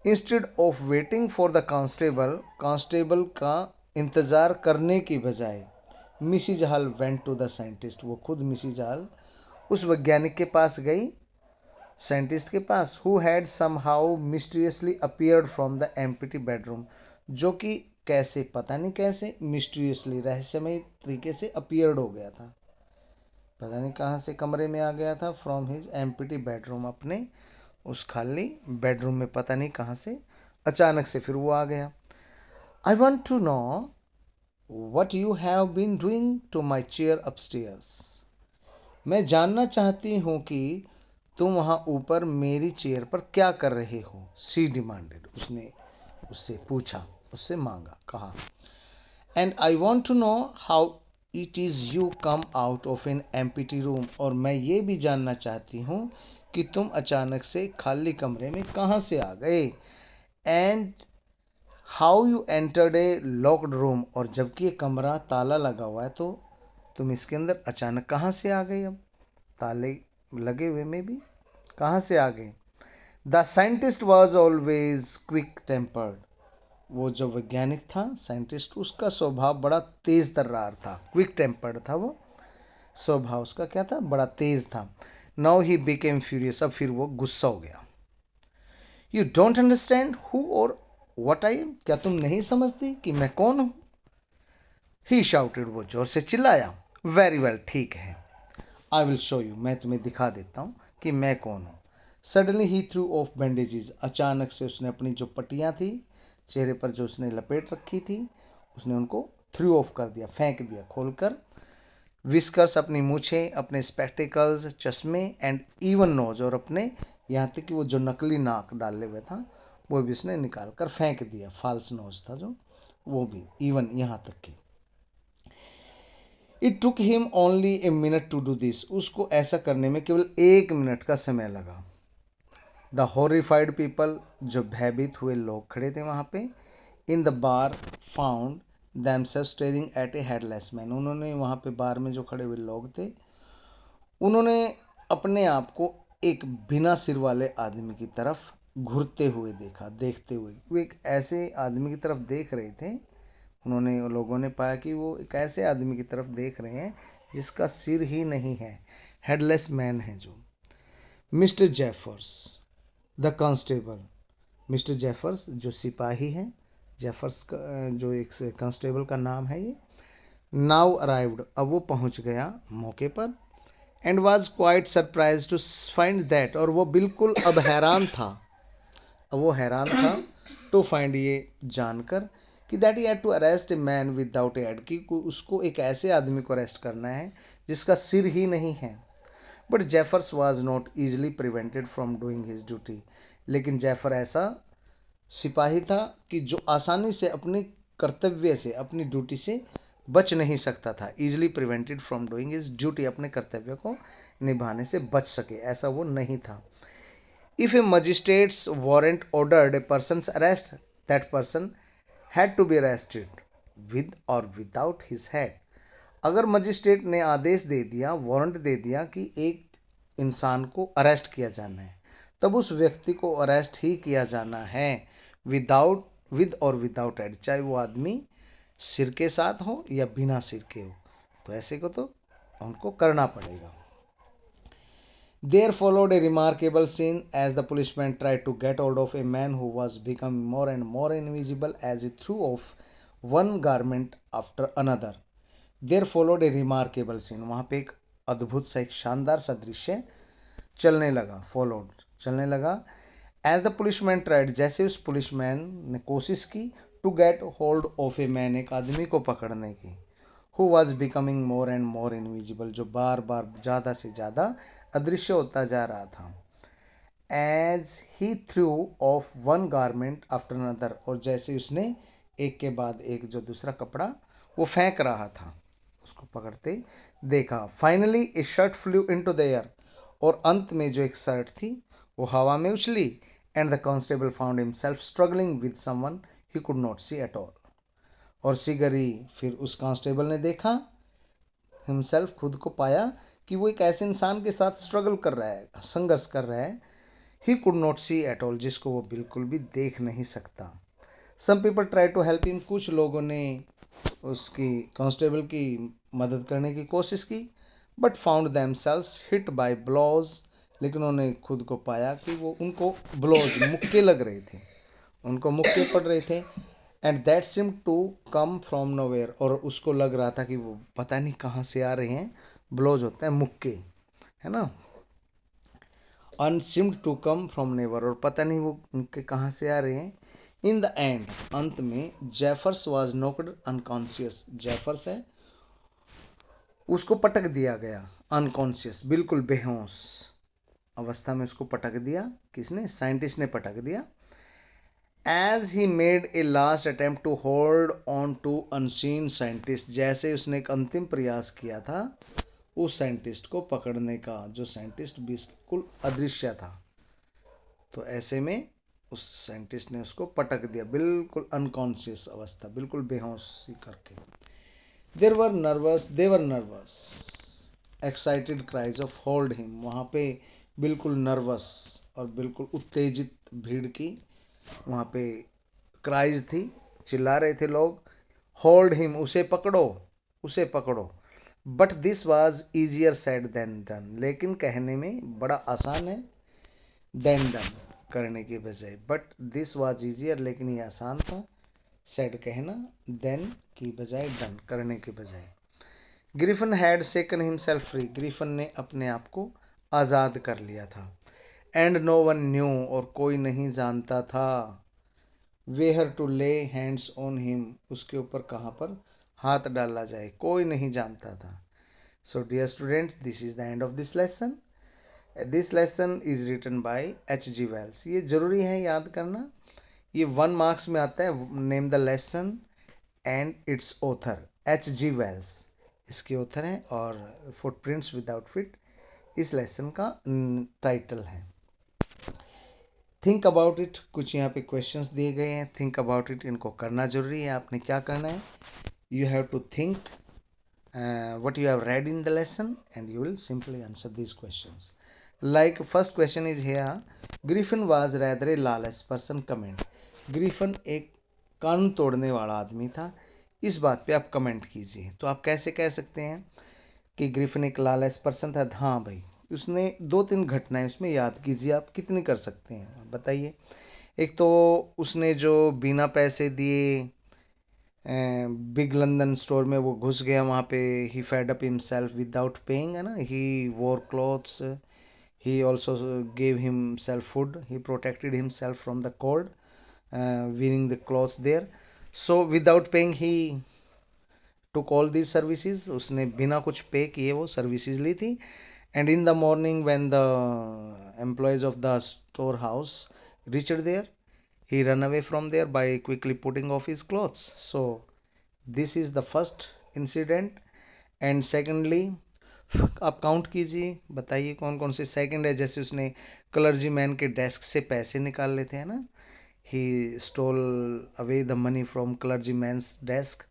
Instead of waiting for the constable, constable का इंतजार करने की बजाय Mrs Hall went to the scientist, वो खुद मिसिज हॉल उस वैज्ञानिक के पास गई, साइंटिस्ट के पास, who had somehow mysteriously appeared from the empty bedroom, जो कि कैसे, पता नहीं कैसे, मिस्टीरियसली रहस्यमय तरीके से अपीयर्ड हो गया था, पता नहीं कहाँ से कमरे में आ गया था, फ्रॉम हिज एम्प्टी बेडरूम, अपने उस खाली बेडरूम में पता नहीं कहाँ से अचानक से फिर वो आ गया। I want to know what you have been doing to my chair upstairs, मैं जानना चाहती हूँ कि तुम वहाँ ऊपर मेरी चेयर पर क्या कर रहे हो, शी डिमांडेड, उसने उससे पूछा, उससे मांगा, कहा। And I want to know how it is you come out of an empty room, और मैं ये भी जानना चाहती हूँ कि तुम अचानक से खाली कमरे में कहाँ से आ गए। And how you entered A locked room, और जबकि ये कमरा ताला लगा हुआ है, तो तुम इसके अंदर अचानक कहाँ से आ गए, अब ताले लगे हुए में भी कहाँ से आ गए। The scientist was always quick tempered, वो जो वैज्ञानिक था, साइंटिस्ट, उसका स्वभाव बड़ा तेज तर्रार था, क्विक टेम्पर्ड था वो, स्वभाव उसका क्या था, बड़ा तेज था। नाउ ही बिकेम फ्यूरियस, अब फिर वो गुस्सा हो गया। यू डोंट अंडरस्टैंड हु और व्हाट आई एम, क्या तुम नहीं समझती कि मैं कौन हूं, ही शाउटेड, वो जोर से चिल्लाया। वेरी वेल, ठीक है, आई विल शो यू, मैं तुम्हें दिखा देता हूँ कि मैं कौन हूँ। Suddenly he through of bandages, अचानक से उसने अपनी जो पट्टियाँ थी चेहरे पर, जो उसने लपेट रखी थी, उसने उनको थ्रू ऑफ कर दिया, फेंक दिया खोलकर। विस्कर्स, अपनी मूछें, अपने स्पेक्टिकल्स, चश्मे, एंड इवन नोज, और अपने यहाँ तक कि वो जो नकली नाक डाले हुए था वो भी उसने निकाल कर फेंक दिया, फॉल्स नोज था जो, वो भी इवन यहाँ तक कि। It took him only a minute to do this, उसको ऐसा करने में केवल 1 मिनट का समय लगा। द हॉरिफाइड पीपल, जो भयभीत हुए लोग खड़े थे वहाँ पे, in the bar found themselves staring at a headless man, उन्होंने वहाँ पे बार में जो खड़े हुए लोग थे, उन्होंने अपने आप को एक बिना सिर वाले आदमी की तरफ घूरते हुए देखा, देखते हुए, वो एक ऐसे आदमी की तरफ देख रहे थे, उन्होंने, लोगों ने पाया कि वो एक ऐसे आदमी की तरफ देख रहे हैं जिसका सिर ही नहीं है, हेडलेस मैन है जो। Mister Jeffers the constable, mister Jeffers जो सिपाही हैं, जेफर्स का जो एक कांस्टेबल का नाम है ये, नाउ अराइव्ड, अब वो पहुंच गया मौके पर, and was quite surprised to find that, और वो बिल्कुल अब हैरान था, अब वो हैरान था टू फाइंड, ये जानकर कि that he had to arrest a man without a head, कि उसको एक ऐसे आदमी को अरेस्ट करना है जिसका सिर ही नहीं है। But Jeffers was not easily prevented from doing his duty, लेकिन जेफर ऐसा सिपाही था कि जो आसानी से अपने कर्तव्य से, अपनी ड्यूटी से बच नहीं सकता था, easily prevented from doing his duty, अपने कर्तव्य को निभाने से बच सके, ऐसा वो नहीं था. If a magistrate's warrant ordered a person's arrest, that person had to be arrested with or without his head. अगर मजिस्ट्रेट ने आदेश दे दिया, वारंट दे दिया कि एक इंसान को अरेस्ट किया जाना है, तब उस व्यक्ति को अरेस्ट ही किया जाना है, विद और विदाउट हेड, चाहे वो आदमी सिर के साथ हो या बिना सिर के हो, तो ऐसे को तो उनको करना पड़ेगा. There followed a remarkable scene as the policeman tried to get hold of a man who was becoming more and more invisible as he threw off one garment after another. There followed a remarkable scene. वहां पे एक अद्भुत सा, एक शानदार सा दृश्य चलने लगा. Followed, चलने लगा. As the policeman tried, जैसे उस पुलिसमैन ने कोशिश की, to get hold of a man, एक आदमी को पकड़ने की, who was becoming more and more invisible, जो बार बार ज़्यादा से ज़्यादा अदृश्य होता जा रहा था. As he threw off one garment after another, और जैसे उसने एक के बाद एक जो दूसरा कपड़ा वो फेंक रहा था, उसको पकड़ते देखा. Finally a shirt flew into the air, और अंत में जो एक शर्ट थी वो हवा में उछली. And the constable found himself struggling with someone he could not see at all. और सीगरी, फिर उस कांस्टेबल ने देखा, हिमसेल्फ, खुद को पाया कि वो एक ऐसे इंसान के साथ स्ट्रगल कर रहा है, संघर्ष कर रहा है, he could not see at all, जिसको वो बिल्कुल भी देख नहीं सकता. Some people try to help him, कुछ लोगों ने उसकी, कांस्टेबल की मदद करने की कोशिश की, but found themselves hit by blows, लेकिन उन्होंने खुद को पाया कि वो, उनको ब्लोज, मुक्के लग रहे थे, उनको मुक्के पड़ रहे थे. And that seem to come from nowhere, और उसको लग रहा था कि वो पता नहीं कहाँ से आ रहे हैं. ब्लोज होता है मुक्के, है ना. अनसिम्ड टू कम फ्रॉम नेवर, और पता नहीं वो उनके कहाँ से आ रहे हैं. इन द एंड, अंत में, Jeffers was knocked unconscious, Jeffers है, उसको पटक दिया गया, अनकॉन्शियस, बिल्कुल बेहोश अवस्था में उसको पटक दिया. किसने? साइंटिस्ट ने पटक दिया. As he made a last attempt to hold on to unseen scientist, जैसे उसने एक अंतिम प्रयास किया था उस साइंटिस्ट को पकड़ने का, जो साइंटिस्ट बिल्कुल अदृश्य था, तो ऐसे में उस साइंटिस्ट ने उसको पटक दिया, बिल्कुल अनकॉन्शियस अवस्था, बिल्कुल बेहोश करके. they were nervous excited cries of hold him, वहां पे बिल्कुल नर्वस और बिल्कुल उत्तेजित भीड़ की वहां पे क्राइज थी, चिल्ला रहे थे लोग. होल्ड हिम, उसे पकड़ो, उसे पकड़ो. But this was easier said than done, लेकिन कहने में बड़ा आसान है देन डन, करने की बजाय. बट दिस वाज इजियर, लेकिन ये आसान था, सेड कहना, देन की बजाय डन, करने के बजाय. Griffin had सेकन himself free, Griffin ने अपने आप को आज़ाद कर लिया था. एंड नो वन न्यू, और कोई नहीं जानता था, वेयर टू ले हैंड्स ऑन हिम, उसके ऊपर कहाँ पर हाथ डाला जाए, कोई नहीं जानता था. So dear student, this is the end of this lesson. This lesson is written by H.G. Wells. ये जरूरी है याद करना, ये 1 मार्क्स में आता है. Name the lesson and its author, H.G. Wells इसके ऑथर हैं, और फुटप्रिंट्स विदाउट फिट इस लेसन का टाइटल है. थिंक अबाउट इट, कुछ यहाँ पे क्वेश्चंस दिए गए हैं, थिंक अबाउट इट, इनको करना जरूरी है. आपने क्या करना है? You have to think what you have read in the lesson and you will simply answer these questions. Like first question is here, Griffin was rather a lawless person. Comment. Griffin एक कानून तोड़ने वाला आदमी था, इस बात पे आप कमेंट कीजिए. तो आप कैसे कह सकते हैं कि ग्रिफिन एक लॉलेस पर्सन था? हाँ भाई, उसने 2-3 घटनाएं उसमें याद कीजिए. आप कितनी कर सकते हैं बताइए. एक तो उसने जो बिना पैसे दिए बिग लंदन स्टोर में वो घुस गया, वहाँ पे ही fed up himself without paying, है ना. He wore clothes, he also gave himself food, he protected himself from the cold wearing the clothes there. So without paying he took all these services, उसने बिना कुछ पे किए वो services ली थी. And in the morning when the employees of the storehouse reached there, he ran away from there by quickly putting off his clothes. So this is the first incident. And secondly आप count कीजिए, बताइए कौन कौन से। Second है जैसे उसने clergy man के डेस्क से पैसे निकाल लेते हैं ना, he stole away the money from clergyman's desk,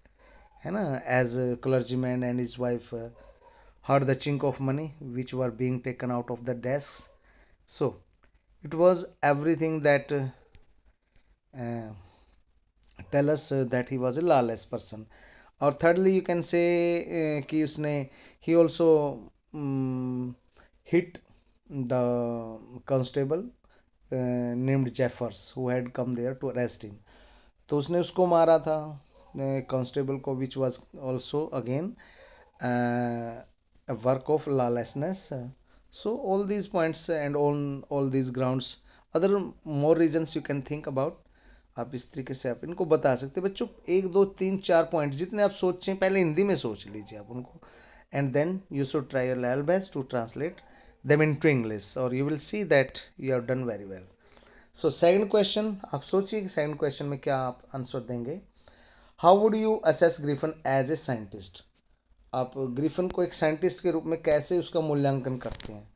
है ना, as clergyman and his wife heard the chink of money which were being taken out of the desks. So it was everything that uh, tell us that he was a lawless person. और thirdly you can say कि उसने he also hit the constable named Jeffers who had come there to arrest him. तो उसने उसको मारा था constable को, which was also again a work of lawlessness. So all these points and all these grounds, other more reasons you can think about. आप इस तरीके से आप इनको बता सकते हैं बच्चों। एक दो तीन चार पॉइंट जितने आप सोचें पहले हिंदी में सोच लीजिए आप उनको, and then you should try your level best to translate them into English, or you will see that you have done very well. So second question, आप सोचिए कि सेकंड क्वेश्चन में क्या आप आंसर देंगे। How would you assess Griffin as a scientist? आप Griffin को एक साइंटिस्ट के रूप में कैसे उसका मूल्यांकन करते हैं?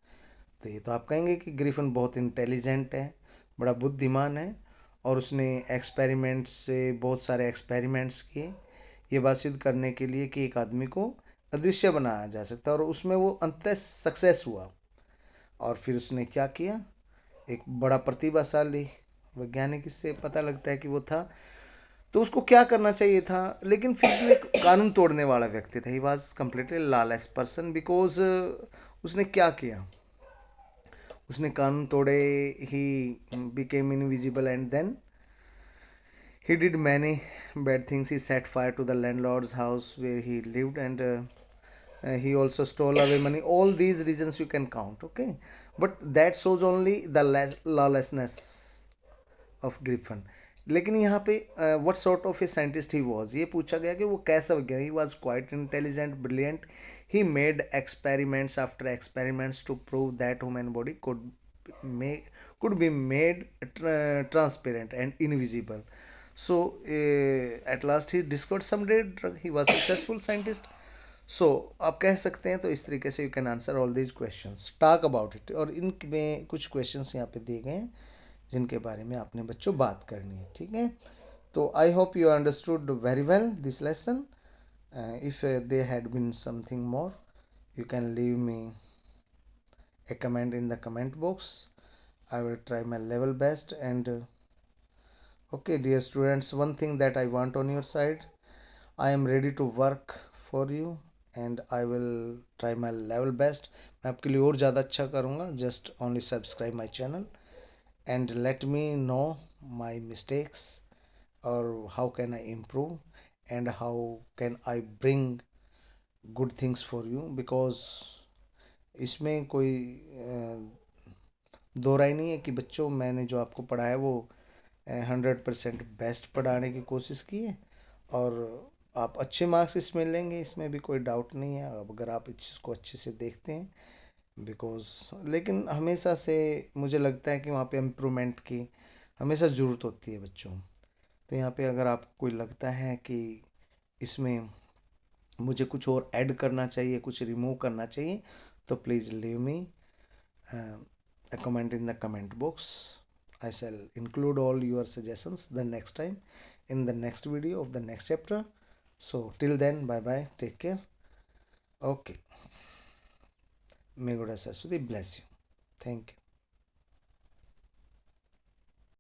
तो ये तो आप कहेंगे कि ग्रिफन बहुत इंटेलिजेंट है, बड़ा बुद्धिमान है, और उसने एक्सपेरिमेंट्स से बहुत सारे एक्सपेरिमेंट्स किए ये बात सिद्ध करने के लिए कि एक आदमी को अदृश्य बनाया जा सकता है, और उसमें वो अंततः सक्सेस हुआ। और फिर उसने क्या किया, एक बड़ा प्रतिभाशाली वैज्ञानिक, इससे पता लगता है कि वो था। तो उसको क्या करना चाहिए था, लेकिन फिर भी एक कानून तोड़ने वाला व्यक्ति था। He was completely lawless person because उसने क्या किया, उसने कानून तोड़े, he became invisible and then he did many bad things. He set fire to the landlord's house where he lived, and he also stole away money. All these reasons you can count, okay, but that shows only the lawlessness of Griffin. लेकिन यहाँ पे what sort of a scientist he was, ये पूछा गया कि वो कैसा वैज्ञानिक। he was quite intelligent, brilliant. He made experiments after experiments to prove that human body could be made transparent and invisible. So at last he discovered some dead drug. He was a successful scientist. सो आप कह सकते हैं। तो इस तरीके से you can answer all these questions, talk about it. और इनमें कुछ क्वेश्चंस यहाँ पे दिए गए हैं जिनके बारे में आपने बच्चों बात करनी है, ठीक है। तो I hope you understood very well this lesson. If they had been something more you can leave me a comment in the comment box. I will try my level best. And okay dear students, one thing that I want on your side, I am ready to work for you and I will try my level best. मैं आपके लिए और ज़्यादा अच्छा करूँगा. Just only subscribe my channel and let me know my mistakes, or how can I improve, and how can I bring good things for you, because इसमें कोई दो राय नहीं है कि बच्चों मैंने जो आपको पढ़ाया वो 100% बेस्ट पढ़ाने की कोशिश की है, और आप अच्छे मार्क्स इसमें लेंगे, इसमें भी कोई डाउट नहीं है अगर आप इसको अच्छे से देखते हैं। बिकॉज लेकिन हमेशा से मुझे लगता है कि वहाँ पे इम्प्रूवमेंट की हमेशा ज़रूरत होती है बच्चों। तो यहाँ पे अगर आपको कोई लगता है कि इसमें मुझे कुछ और ऐड करना चाहिए, कुछ रिमूव करना चाहिए, तो please leave me a comment in the comment box. I shall include all your suggestions the next time in the next video of the next chapter. So till then, bye bye, take care. Okay, may God Saraswati bless you. Thank you.